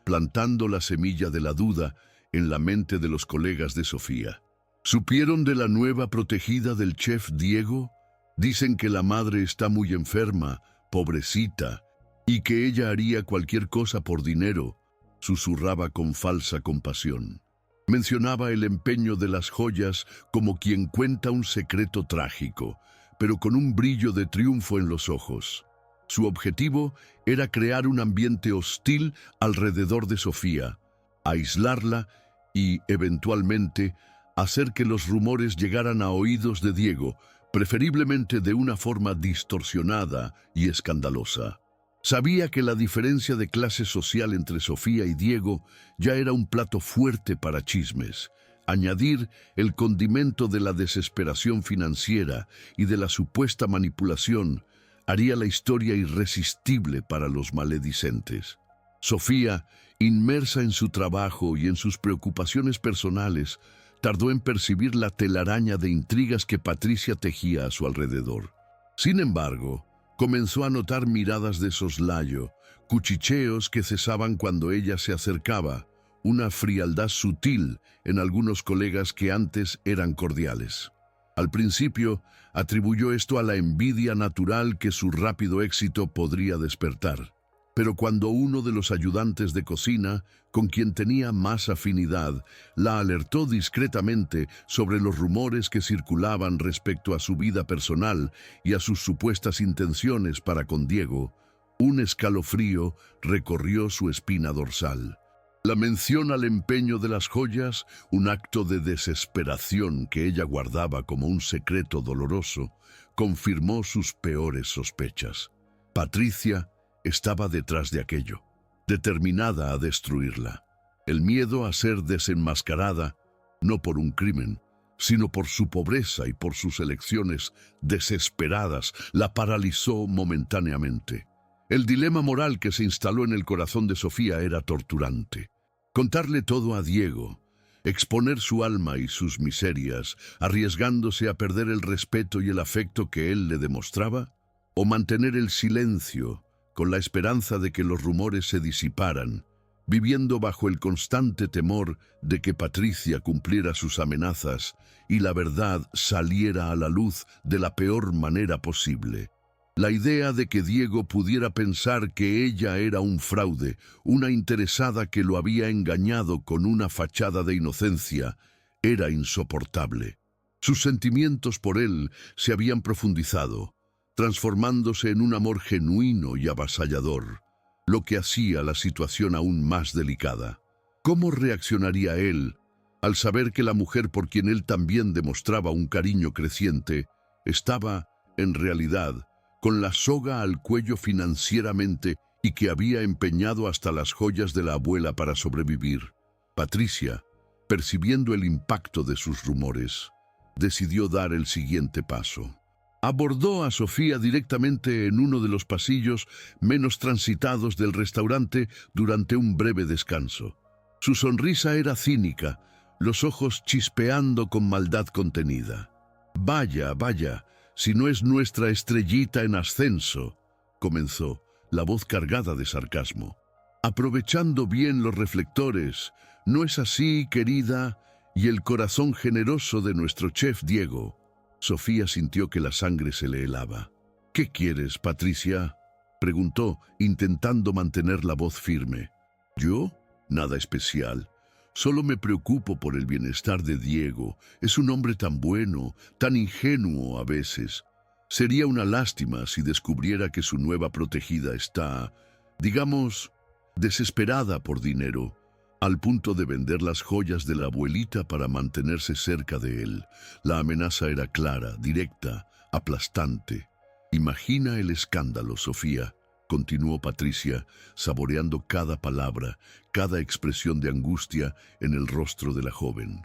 plantando la semilla de la duda en la mente de los colegas de Sofía. ¿Supieron de la nueva protegida del chef Diego? Dicen que la madre está muy enferma, pobrecita, y que ella haría cualquier cosa por dinero, susurraba con falsa compasión. Mencionaba el empeño de las joyas como quien cuenta un secreto trágico, pero con un brillo de triunfo en los ojos. Su objetivo era crear un ambiente hostil alrededor de Sofía, aislarla y, eventualmente, hacer que los rumores llegaran a oídos de Diego, preferiblemente de una forma distorsionada y escandalosa. Sabía que la diferencia de clase social entre Sofía y Diego ya era un plato fuerte para chismes. Añadir el condimento de la desesperación financiera y de la supuesta manipulación haría la historia irresistible para los maledicentes. Sofía, inmersa en su trabajo y en sus preocupaciones personales, tardó en percibir la telaraña de intrigas que Patricia tejía a su alrededor. Sin embargo, comenzó a notar miradas de soslayo, cuchicheos que cesaban cuando ella se acercaba, una frialdad sutil en algunos colegas que antes eran cordiales. Al principio, atribuyó esto a la envidia natural que su rápido éxito podría despertar. Pero cuando uno de los ayudantes de cocina, con quien tenía más afinidad, la alertó discretamente sobre los rumores que circulaban respecto a su vida personal y a sus supuestas intenciones para con Diego, un escalofrío recorrió su espina dorsal. La mención al empeño de las joyas, un acto de desesperación que ella guardaba como un secreto doloroso, confirmó sus peores sospechas. Patricia estaba detrás de aquello, determinada a destruirla. El miedo a ser desenmascarada, no por un crimen, sino por su pobreza y por sus elecciones desesperadas, la paralizó momentáneamente. El dilema moral que se instaló en el corazón de Sofía era torturante. Contarle todo a Diego, exponer su alma y sus miserias, arriesgándose a perder el respeto y el afecto que él le demostraba, o mantener el silencio, con la esperanza de que los rumores se disiparan, viviendo bajo el constante temor de que Patricia cumpliera sus amenazas y la verdad saliera a la luz de la peor manera posible. La idea de que Diego pudiera pensar que ella era un fraude, una interesada que lo había engañado con una fachada de inocencia, era insoportable. Sus sentimientos por él se habían profundizado, transformándose en un amor genuino y avasallador, lo que hacía la situación aún más delicada. ¿Cómo reaccionaría él al saber que la mujer por quien él también demostraba un cariño creciente estaba, en realidad, con la soga al cuello financieramente y que había empeñado hasta las joyas de la abuela para sobrevivir? Patricia, percibiendo el impacto de sus rumores, decidió dar el siguiente paso. Abordó a Sofía directamente en uno de los pasillos menos transitados del restaurante durante un breve descanso. Su sonrisa era cínica, los ojos chispeando con maldad contenida. «Vaya, vaya, si no es nuestra estrellita en ascenso», comenzó, la voz cargada de sarcasmo. «Aprovechando bien los reflectores, ¿no es así, querida? Y el corazón generoso de nuestro chef Diego». Sofía sintió que la sangre se le helaba. «¿Qué quieres, Patricia?», preguntó, intentando mantener la voz firme. «¿Yo? Nada especial. Solo me preocupo por el bienestar de Diego. Es un hombre tan bueno, tan ingenuo a veces. Sería una lástima si descubriera que su nueva protegida está, digamos, desesperada por dinero, al punto de vender las joyas de la abuelita para mantenerse cerca de él». La amenaza era clara, directa, aplastante. «Imagina el escándalo, Sofía», continuó Patricia, saboreando cada palabra, cada expresión de angustia en el rostro de la joven.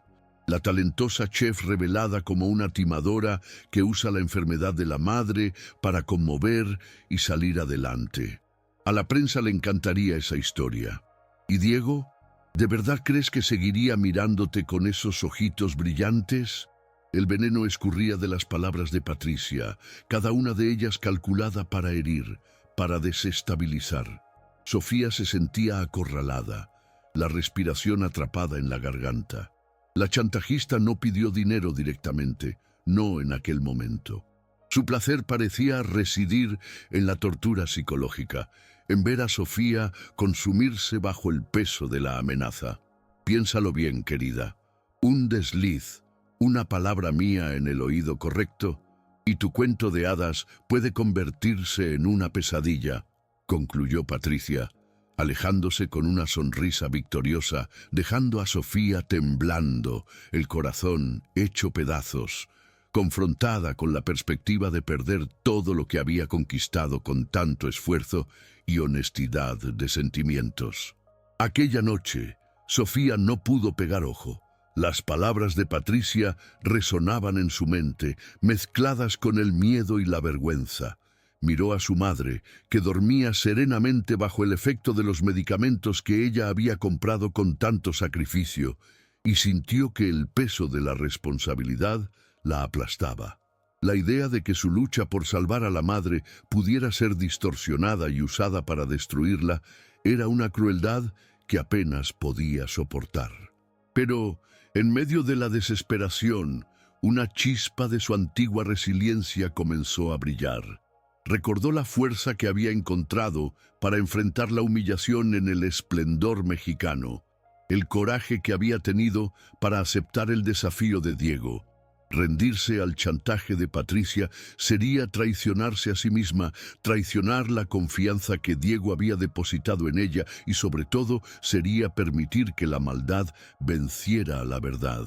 La talentosa chef revelada como una timadora que usa la enfermedad de la madre para conmover y salir adelante. A la prensa le encantaría esa historia. ¿Y Diego? ¿De verdad crees que seguiría mirándote con esos ojitos brillantes? El veneno escurría de las palabras de Patricia, cada una de ellas calculada para herir, para desestabilizar. Sofía se sentía acorralada, la respiración atrapada en la garganta. La chantajista no pidió dinero directamente, no en aquel momento. Su placer parecía residir en la tortura psicológica, en ver a Sofía consumirse bajo el peso de la amenaza. Piénsalo bien, querida. Un desliz, una palabra mía en el oído correcto, y tu cuento de hadas puede convertirse en una pesadilla, concluyó Patricia, alejándose con una sonrisa victoriosa, dejando a Sofía temblando, el corazón hecho pedazos, confrontada con la perspectiva de perder todo lo que había conquistado con tanto esfuerzo y honestidad de sentimientos. Aquella noche, Sofía no pudo pegar ojo. Las palabras de Patricia resonaban en su mente, mezcladas con el miedo y la vergüenza. Miró a su madre, que dormía serenamente bajo el efecto de los medicamentos que ella había comprado con tanto sacrificio, y sintió que el peso de la responsabilidad la aplastaba. La idea de que su lucha por salvar a la madre pudiera ser distorsionada y usada para destruirla era una crueldad que apenas podía soportar. Pero, en medio de la desesperación, una chispa de su antigua resiliencia comenzó a brillar. Recordó la fuerza que había encontrado para enfrentar la humillación en el esplendor mexicano, el coraje que había tenido para aceptar el desafío de Diego. Rendirse al chantaje de Patricia sería traicionarse a sí misma, traicionar la confianza que Diego había depositado en ella y sobre todo sería permitir que la maldad venciera a la verdad.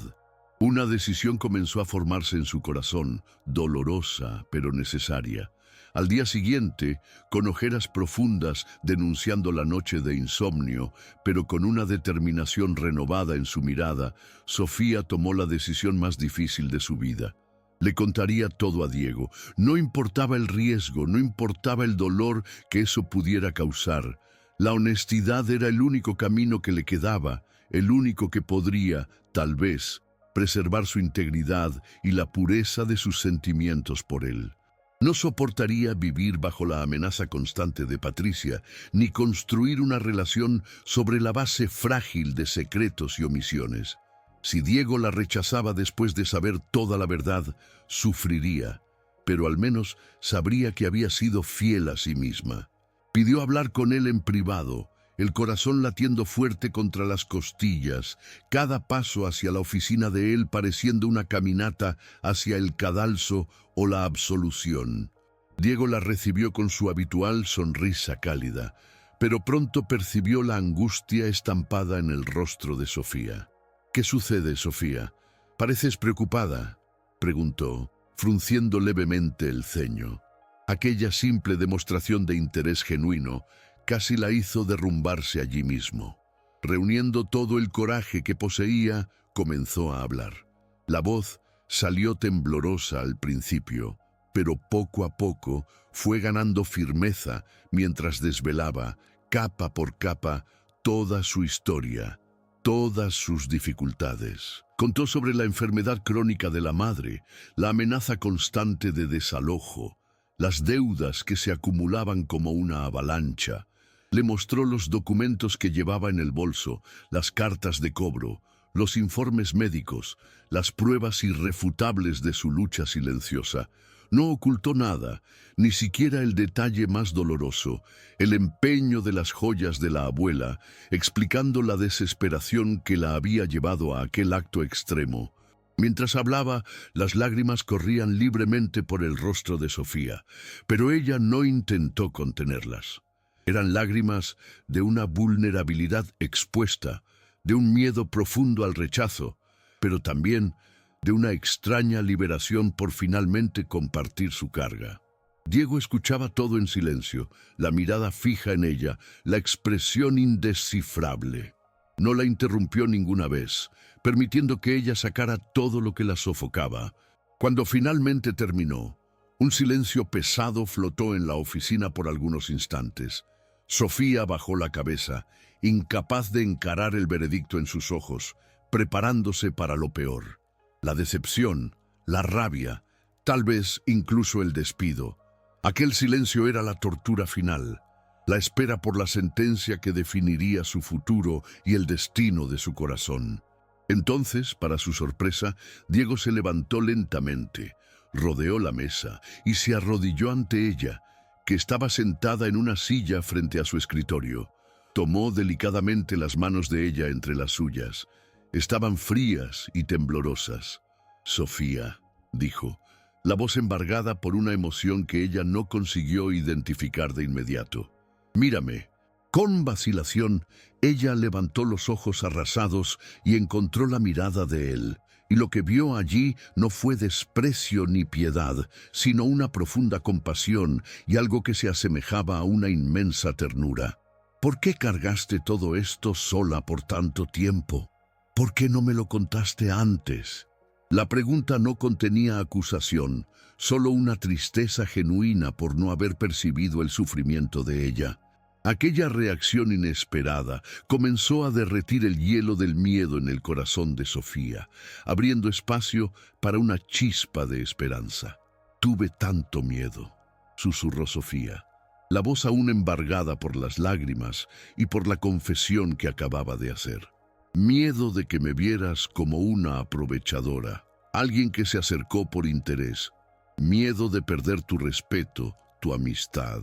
Una decisión comenzó a formarse en su corazón, dolorosa pero necesaria. Al día siguiente, con ojeras profundas denunciando la noche de insomnio, pero con una determinación renovada en su mirada, Sofía tomó la decisión más difícil de su vida. Le contaría todo a Diego. No importaba el riesgo, no importaba el dolor que eso pudiera causar. La honestidad era el único camino que le quedaba, el único que podría, tal vez, preservar su integridad y la pureza de sus sentimientos por él. No soportaría vivir bajo la amenaza constante de Patricia, ni construir una relación sobre la base frágil de secretos y omisiones. Si Diego la rechazaba después de saber toda la verdad, sufriría. pero al menos sabría que había sido fiel a sí misma. Pidió hablar con él en privado, el corazón latiendo fuerte contra las costillas, cada paso hacia la oficina de él pareciendo una caminata hacia el cadalso o la absolución. Diego la recibió con su habitual sonrisa cálida, pero pronto percibió la angustia estampada en el rostro de Sofía. «¿Qué sucede, Sofía? ¿Pareces preocupada?», preguntó, frunciendo levemente el ceño. Aquella simple demostración de interés genuino casi la hizo derrumbarse allí mismo. Reuniendo todo el coraje que poseía, comenzó a hablar. La voz salió temblorosa al principio, pero poco a poco fue ganando firmeza mientras desvelaba, capa por capa, toda su historia, todas sus dificultades. Contó sobre la enfermedad crónica de la madre, la amenaza constante de desalojo, las deudas que se acumulaban como una avalancha. Le mostró los documentos que llevaba en el bolso, las cartas de cobro, los informes médicos, las pruebas irrefutables de su lucha silenciosa. No ocultó nada, ni siquiera el detalle más doloroso, el empeño de las joyas de la abuela, explicando la desesperación que la había llevado a aquel acto extremo. Mientras hablaba, las lágrimas corrían libremente por el rostro de Sofía, pero ella no intentó contenerlas. Eran lágrimas de una vulnerabilidad expuesta, de un miedo profundo al rechazo, pero también de una extraña liberación por finalmente compartir su carga. Diego escuchaba todo en silencio, la mirada fija en ella, la expresión indescifrable. No la interrumpió ninguna vez, permitiendo que ella sacara todo lo que la sofocaba. Cuando finalmente terminó, un silencio pesado flotó en la oficina por algunos instantes. Sofía bajó la cabeza, incapaz de encarar el veredicto en sus ojos, preparándose para lo peor. La decepción, la rabia, tal vez incluso el despido. Aquel silencio era la tortura final, la espera por la sentencia que definiría su futuro y el destino de su corazón. Entonces, para su sorpresa, Diego se levantó lentamente, rodeó la mesa y se arrodilló ante ella, que estaba sentada en una silla frente a su escritorio. Tomó delicadamente las manos de ella entre las suyas. Estaban frías y temblorosas. «Sofía», dijo, la voz embargada por una emoción que ella no consiguió identificar de inmediato. «Mírame». Con vacilación, ella levantó los ojos arrasados y encontró la mirada de él, y lo que vio allí no fue desprecio ni piedad, sino una profunda compasión y algo que se asemejaba a una inmensa ternura. «¿Por qué cargaste todo esto sola por tanto tiempo? ¿Por qué no me lo contaste antes?». La pregunta no contenía acusación, solo una tristeza genuina por no haber percibido el sufrimiento de ella. Aquella reacción inesperada comenzó a derretir el hielo del miedo en el corazón de Sofía, abriendo espacio para una chispa de esperanza. «Tuve tanto miedo», susurró Sofía, la voz aún embargada por las lágrimas y por la confesión que acababa de hacer. «Miedo de que me vieras como una aprovechadora, alguien que se acercó por interés. Miedo de perder tu respeto, tu amistad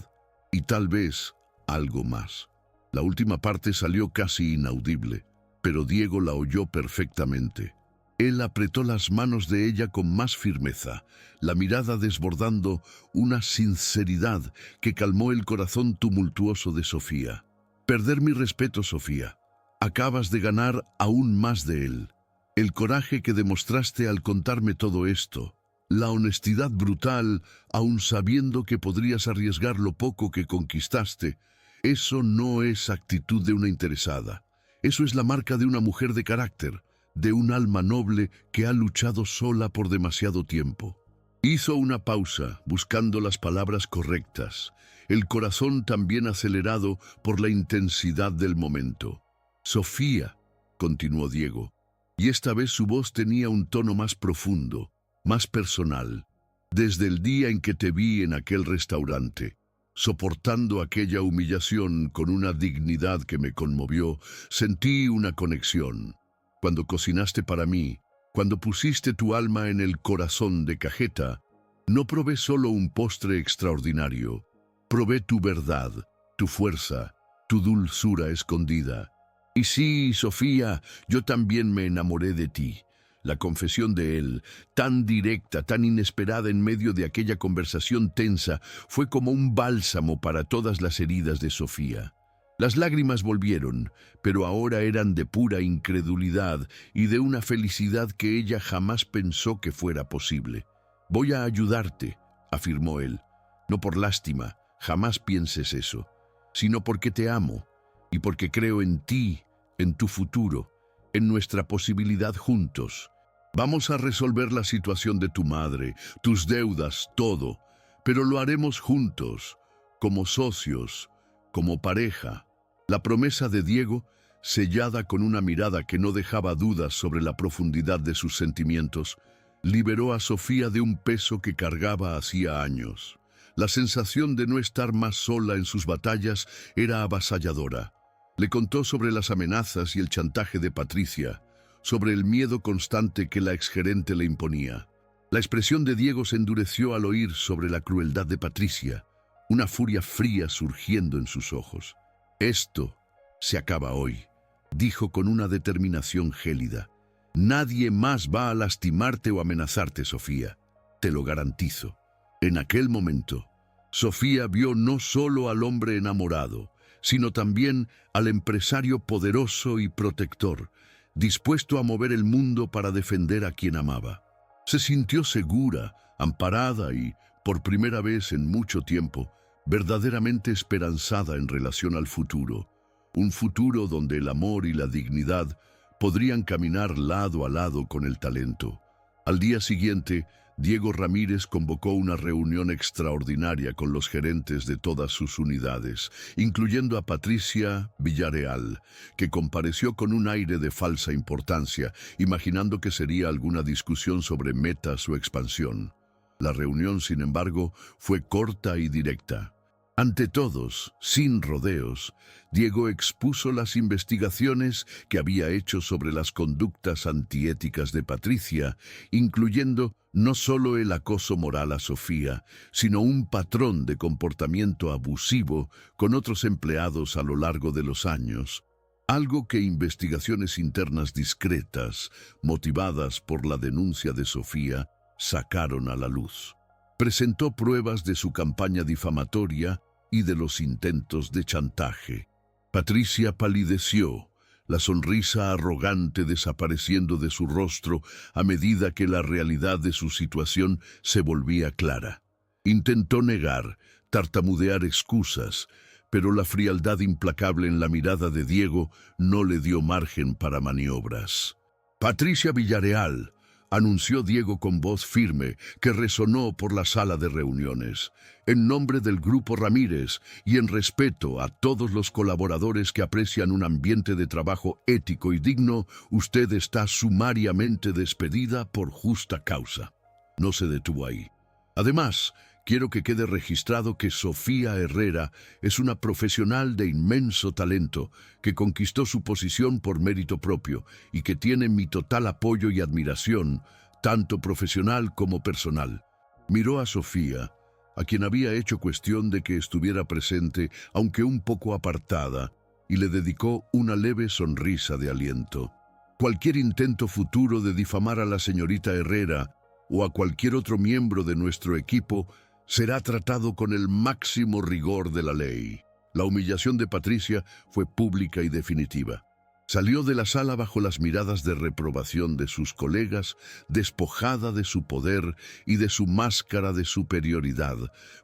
y tal vez algo más». La última parte salió casi inaudible, pero Diego la oyó perfectamente. Él apretó las manos de ella con más firmeza, la mirada desbordando una sinceridad que calmó el corazón tumultuoso de Sofía. «Perder mi respeto, Sofía. Acabas de ganar aún más de él. El coraje que demostraste al contarme todo esto, la honestidad brutal, aun sabiendo que podrías arriesgar lo poco que conquistaste, eso no es actitud de una interesada. Eso es la marca de una mujer de carácter, de un alma noble que ha luchado sola por demasiado tiempo». Hizo una pausa, buscando las palabras correctas, el corazón también acelerado por la intensidad del momento. «Sofía», continuó Diego, y esta vez su voz tenía un tono más profundo, más personal. «Desde el día en que te vi en aquel restaurante, soportando aquella humillación con una dignidad que me conmovió, sentí una conexión. Cuando cocinaste para mí, cuando pusiste tu alma en el corazón de cajeta, No probé solo un postre extraordinario, probé tu verdad, tu fuerza, tu dulzura escondida. Y sí, Sofía, yo también me enamoré de ti. La confesión de él, tan directa, tan inesperada en medio de aquella conversación tensa, fue como un bálsamo para todas las heridas de Sofía. Las lágrimas volvieron, pero ahora eran de pura incredulidad y de una felicidad que ella jamás pensó que fuera posible. «Voy a ayudarte», afirmó él. «No por lástima, jamás pienses eso, sino porque te amo y porque creo en ti, en tu futuro, en nuestra posibilidad juntos. Vamos a resolver la situación de tu madre, tus deudas, todo, pero lo haremos juntos, como socios, como pareja». La promesa de Diego, sellada con una mirada que no dejaba dudas sobre la profundidad de sus sentimientos, liberó a Sofía de un peso que cargaba hacía años. La sensación de no estar más sola en sus batallas era avasalladora. Le contó sobre las amenazas y el chantaje de Patricia, sobre el miedo constante que la exgerente le imponía. La expresión de Diego se endureció al oír sobre la crueldad de Patricia, una furia fría surgiendo en sus ojos. «Esto se acaba hoy», dijo con una determinación gélida. «Nadie más va a lastimarte o amenazarte, Sofía. Te lo garantizo». En aquel momento, Sofía vio no solo al hombre enamorado, sino también al empresario poderoso y protector, dispuesto a mover el mundo para defender a quien amaba. Se sintió segura, amparada y, por primera vez en mucho tiempo, verdaderamente esperanzada en relación al futuro, un futuro donde el amor y la dignidad podrían caminar lado a lado con el talento. Al día siguiente, Diego Ramírez convocó una reunión extraordinaria con los gerentes de todas sus unidades, incluyendo a Patricia Villarreal, que compareció con un aire de falsa importancia, imaginando que sería alguna discusión sobre metas o expansión. La reunión, sin embargo, fue corta y directa. Ante todos, sin rodeos, Diego expuso las investigaciones que había hecho sobre las conductas antiéticas de Patricia, incluyendo no solo el acoso moral a Sofía, sino un patrón de comportamiento abusivo con otros empleados a lo largo de los años, algo que investigaciones internas discretas, motivadas por la denuncia de Sofía, sacaron a la luz. Presentó pruebas de su campaña difamatoria y de los intentos de chantaje. Patricia palideció, la sonrisa arrogante desapareciendo de su rostro a medida que la realidad de su situación se volvía clara. Intentó negar, tartamudear excusas, pero la frialdad implacable en la mirada de Diego no le dio margen para maniobras. «Patricia Villarreal», anunció Diego con voz firme que resonó por la sala de reuniones. «En nombre del Grupo Ramírez y en respeto a todos los colaboradores que aprecian un ambiente de trabajo ético y digno, usted está sumariamente despedida por justa causa». No se detuvo ahí. «Además, quiero que quede registrado que Sofía Herrera es una profesional de inmenso talento que conquistó su posición por mérito propio y que tiene mi total apoyo y admiración, tanto profesional como personal». Miró a Sofía, a quien había hecho cuestión de que estuviera presente, aunque un poco apartada, y le dedicó una leve sonrisa de aliento. «Cualquier intento futuro de difamar a la señorita Herrera o a cualquier otro miembro de nuestro equipo será tratado con el máximo rigor de la ley». La humillación de Patricia fue pública y definitiva. Salió de la sala bajo las miradas de reprobación de sus colegas, despojada de su poder y de su máscara de superioridad,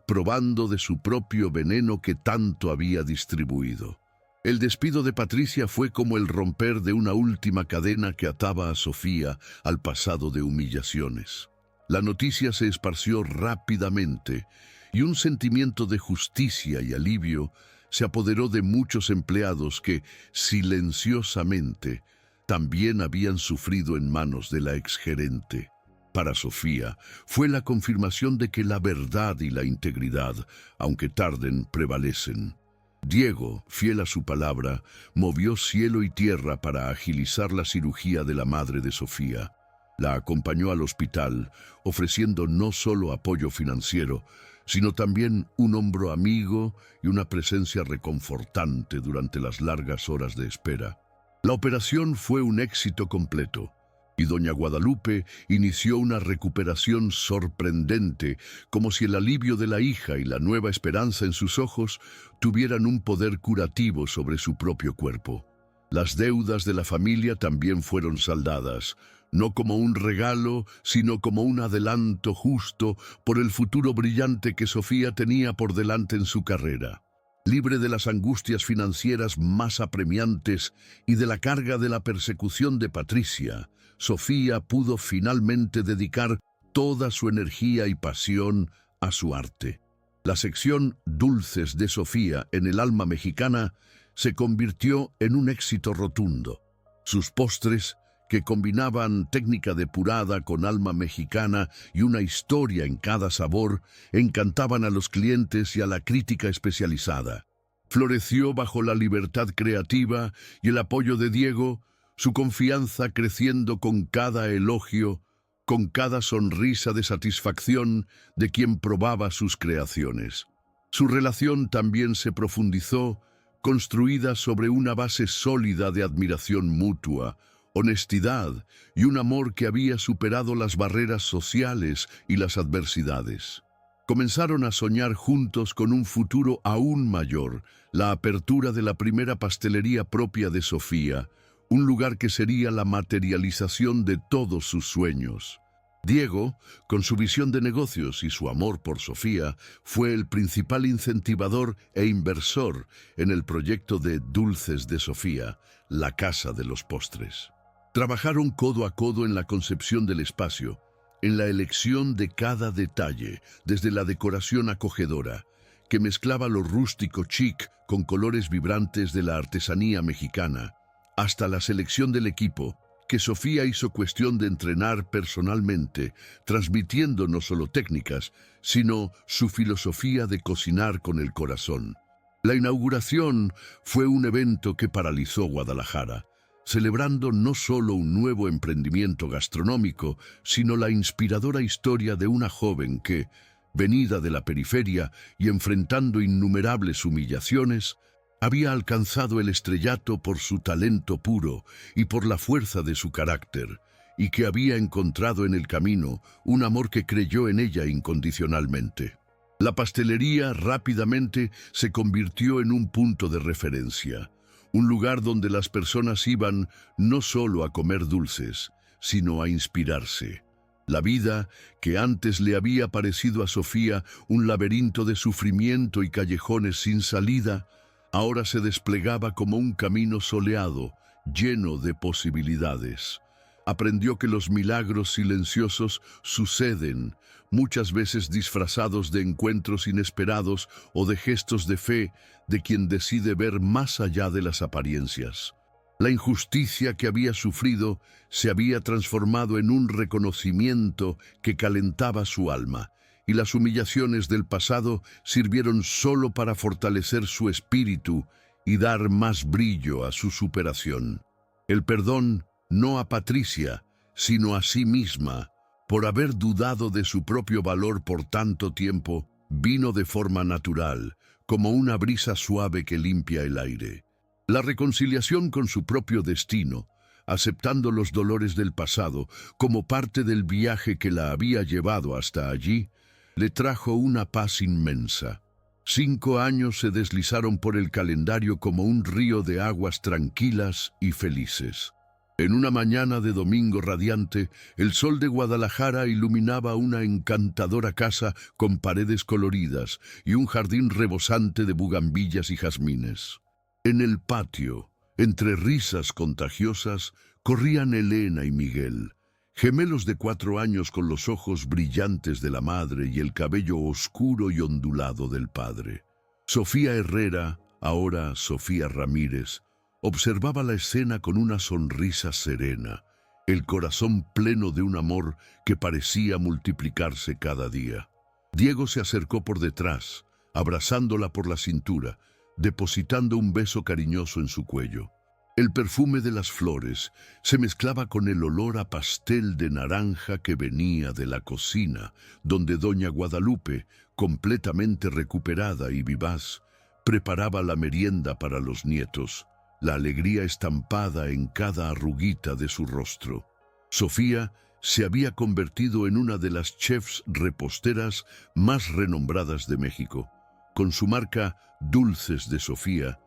probando de su propio veneno que tanto había distribuido. El despido de Patricia fue como el romper de una última cadena que ataba a Sofía al pasado de humillaciones. La noticia se esparció rápidamente y un sentimiento de justicia y alivio se apoderó de muchos empleados que, silenciosamente, también habían sufrido en manos de la exgerente. Para Sofía, fue la confirmación de que la verdad y la integridad, aunque tarden, prevalecen. Diego, fiel a su palabra, movió cielo y tierra para agilizar la cirugía de la madre de Sofía. La acompañó al hospital, ofreciendo no solo apoyo financiero, sino también un hombro amigo y una presencia reconfortante durante las largas horas de espera. La operación fue un éxito completo, y doña Guadalupe inició una recuperación sorprendente, como si el alivio de la hija y la nueva esperanza en sus ojos tuvieran un poder curativo sobre su propio cuerpo. Las deudas de la familia también fueron saldadas, no como un regalo, sino como un adelanto justo por el futuro brillante que Sofía tenía por delante en su carrera. Libre de las angustias financieras más apremiantes y de la carga de la persecución de Patricia, Sofía pudo finalmente dedicar toda su energía y pasión a su arte. La sección Dulces de Sofía en el Alma Mexicana se convirtió en un éxito rotundo. Sus postres, que combinaban técnica depurada con alma mexicana y una historia en cada sabor, encantaban a los clientes y a la crítica especializada. Floreció bajo la libertad creativa y el apoyo de Diego, su confianza creciendo con cada elogio, con cada sonrisa de satisfacción de quien probaba sus creaciones. Su relación también se profundizó, construida sobre una base sólida de admiración mutua, honestidad y un amor que había superado las barreras sociales y las adversidades. Comenzaron a soñar juntos con un futuro aún mayor, la apertura de la primera pastelería propia de Sofía, un lugar que sería la materialización de todos sus sueños. Diego, con su visión de negocios y su amor por Sofía, fue el principal incentivador e inversor en el proyecto de Dulces de Sofía, la Casa de los Postres. Trabajaron codo a codo en la concepción del espacio, en la elección de cada detalle, desde la decoración acogedora, que mezclaba lo rústico chic con colores vibrantes de la artesanía mexicana, hasta la selección del equipo, que Sofía hizo cuestión de entrenar personalmente, transmitiendo no solo técnicas, sino su filosofía de cocinar con el corazón. La inauguración fue un evento que paralizó Guadalajara, celebrando no solo un nuevo emprendimiento gastronómico, sino la inspiradora historia de una joven que, venida de la periferia y enfrentando innumerables humillaciones, había alcanzado el estrellato por su talento puro y por la fuerza de su carácter, y que había encontrado en el camino un amor que creyó en ella incondicionalmente. La pastelería rápidamente se convirtió en un punto de referencia, un lugar donde las personas iban no solo a comer dulces, sino a inspirarse. La vida, que antes le había parecido a Sofía un laberinto de sufrimiento y callejones sin salida, ahora se desplegaba como un camino soleado, lleno de posibilidades. Aprendió que los milagros silenciosos suceden, muchas veces disfrazados de encuentros inesperados o de gestos de fe de quien decide ver más allá de las apariencias. La injusticia que había sufrido se había transformado en un reconocimiento que calentaba su alma, y las humillaciones del pasado sirvieron solo para fortalecer su espíritu y dar más brillo a su superación. El perdón, no a Patricia, sino a sí misma, por haber dudado de su propio valor por tanto tiempo, vino de forma natural, como una brisa suave que limpia el aire. La reconciliación con su propio destino, aceptando los dolores del pasado como parte del viaje que la había llevado hasta allí, le trajo una paz inmensa. 5 años se deslizaron por el calendario como un río de aguas tranquilas y felices. En una mañana de domingo radiante, el sol de Guadalajara iluminaba una encantadora casa con paredes coloridas y un jardín rebosante de bugambillas y jazmines. En el patio, entre risas contagiosas, corrían Elena y Miguel, gemelos de 4 años con los ojos brillantes de la madre y el cabello oscuro y ondulado del padre. Sofía Herrera, ahora Sofía Ramírez, observaba la escena con una sonrisa serena, el corazón pleno de un amor que parecía multiplicarse cada día. Diego se acercó por detrás, abrazándola por la cintura, depositando un beso cariñoso en su cuello. El perfume de las flores se mezclaba con el olor a pastel de naranja que venía de la cocina, donde doña Guadalupe, completamente recuperada y vivaz, preparaba la merienda para los nietos, la alegría estampada en cada arruguita de su rostro. Sofía se había convertido en una de las chefs reposteras más renombradas de México, con su marca Dulces de Sofía,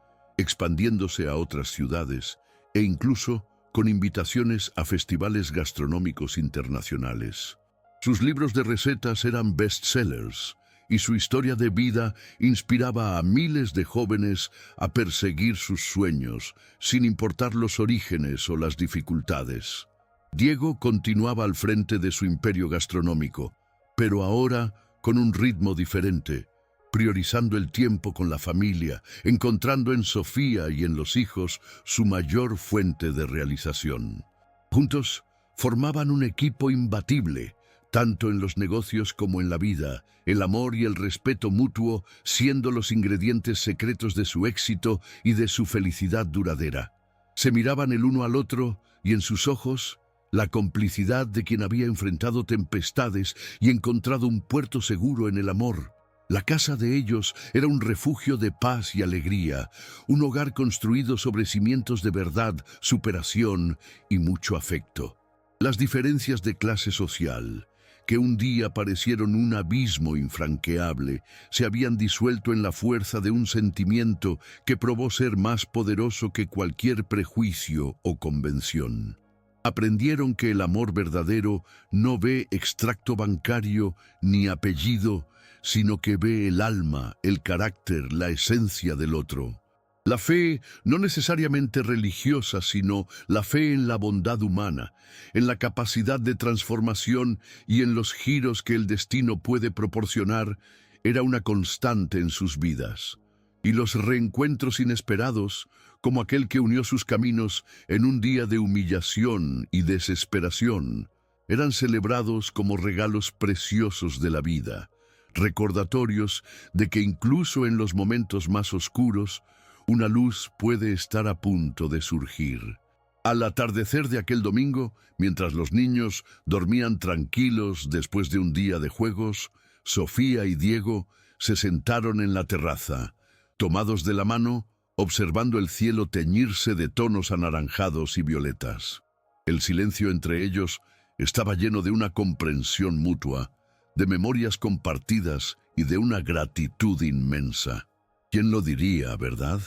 expandiéndose a otras ciudades e incluso con invitaciones a festivales gastronómicos internacionales. Sus libros de recetas eran bestsellers y su historia de vida inspiraba a miles de jóvenes a perseguir sus sueños, sin importar los orígenes o las dificultades. Diego continuaba al frente de su imperio gastronómico, pero ahora con un ritmo diferente, priorizando el tiempo con la familia, encontrando en Sofía y en los hijos su mayor fuente de realización. Juntos formaban un equipo imbatible, tanto en los negocios como en la vida, el amor y el respeto mutuo siendo los ingredientes secretos de su éxito y de su felicidad duradera. Se miraban el uno al otro y en sus ojos la complicidad de quien había enfrentado tempestades y encontrado un puerto seguro en el amor. La casa de ellos era un refugio de paz y alegría, un hogar construido sobre cimientos de verdad, superación y mucho afecto. Las diferencias de clase social, que un día parecieron un abismo infranqueable, se habían disuelto en la fuerza de un sentimiento que probó ser más poderoso que cualquier prejuicio o convención. Aprendieron que el amor verdadero no ve extracto bancario ni apellido, sino que ve el alma, el carácter, la esencia del otro. La fe no necesariamente religiosa, sino la fe en la bondad humana, en la capacidad de transformación y en los giros que el destino puede proporcionar, era una constante en sus vidas. Y los reencuentros inesperados, como aquel que unió sus caminos en un día de humillación y desesperación, eran celebrados como regalos preciosos de la vida, recordatorios de que incluso en los momentos más oscuros, una luz puede estar a punto de surgir. Al atardecer de aquel domingo, mientras los niños dormían tranquilos después de un día de juegos, Sofía y Diego se sentaron en la terraza, tomados de la mano, observando el cielo teñirse de tonos anaranjados y violetas. El silencio entre ellos estaba lleno de una comprensión mutua, de memorias compartidas y de una gratitud inmensa. ¿Quién lo diría, verdad?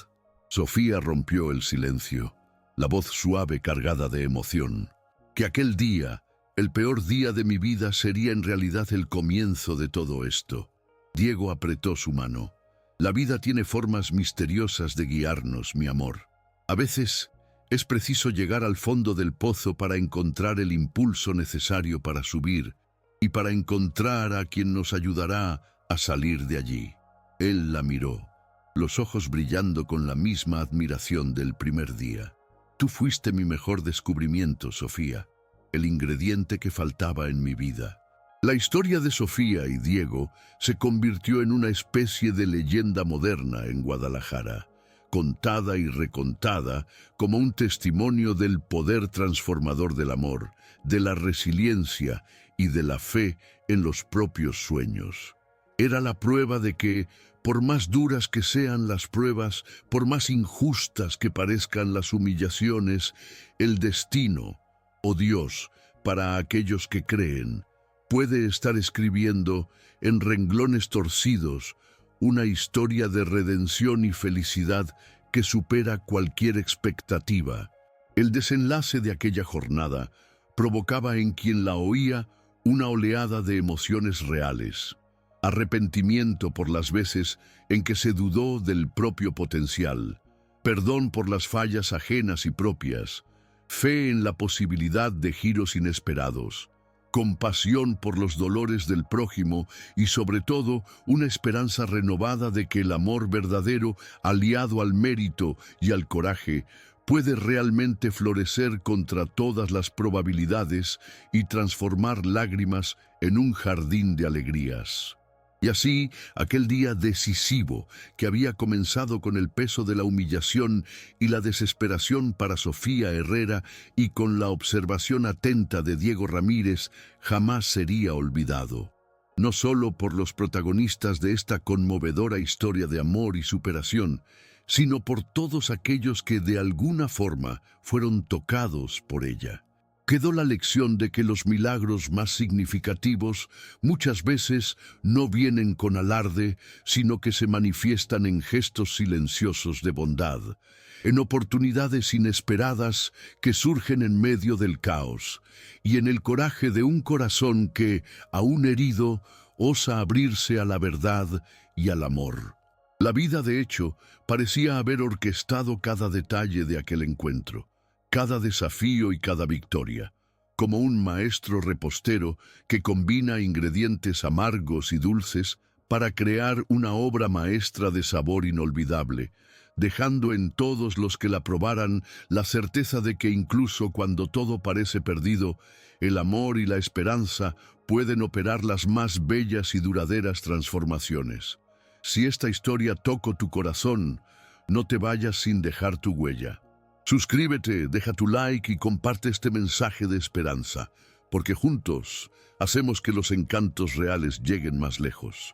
Sofía rompió el silencio, la voz suave cargada de emoción. Que aquel día, el peor día de mi vida, sería en realidad el comienzo de todo esto. Diego apretó su mano. La vida tiene formas misteriosas de guiarnos, mi amor. A veces es preciso llegar al fondo del pozo para encontrar el impulso necesario para subir y para encontrar a quien nos ayudará a salir de allí. Él la miró, los ojos brillando con la misma admiración del primer día. Tú fuiste mi mejor descubrimiento, Sofía, el ingrediente que faltaba en mi vida. La historia de Sofía y Diego se convirtió en una especie de leyenda moderna en Guadalajara, contada y recontada como un testimonio del poder transformador del amor, de la resiliencia y de la fe en los propios sueños. Era la prueba de que, por más duras que sean las pruebas, por más injustas que parezcan las humillaciones, el destino, o Dios, para aquellos que creen, puede estar escribiendo en renglones torcidos una historia de redención y felicidad que supera cualquier expectativa. El desenlace de aquella jornada provocaba en quien la oía una oleada de emociones reales. Arrepentimiento por las veces en que se dudó del propio potencial, perdón por las fallas ajenas y propias, fe en la posibilidad de giros inesperados, compasión por los dolores del prójimo y sobre todo una esperanza renovada de que el amor verdadero, aliado al mérito y al coraje, puede realmente florecer contra todas las probabilidades y transformar lágrimas en un jardín de alegrías. Y así, aquel día decisivo, que había comenzado con el peso de la humillación y la desesperación para Sofía Herrera y con la observación atenta de Diego Ramírez, jamás sería olvidado. No solo por los protagonistas de esta conmovedora historia de amor y superación, sino por todos aquellos que de alguna forma fueron tocados por ella. Quedó la lección de que los milagros más significativos muchas veces no vienen con alarde, sino que se manifiestan en gestos silenciosos de bondad, en oportunidades inesperadas que surgen en medio del caos, y en el coraje de un corazón que, aún herido, osa abrirse a la verdad y al amor. La vida, de hecho, parecía haber orquestado cada detalle de aquel encuentro, cada desafío y cada victoria, como un maestro repostero que combina ingredientes amargos y dulces para crear una obra maestra de sabor inolvidable, dejando en todos los que la probaran la certeza de que incluso cuando todo parece perdido, el amor y la esperanza pueden operar las más bellas y duraderas transformaciones. Si esta historia tocó tu corazón, no te vayas sin dejar tu huella. Suscríbete, deja tu like y comparte este mensaje de esperanza, porque juntos hacemos que los encantos reales lleguen más lejos.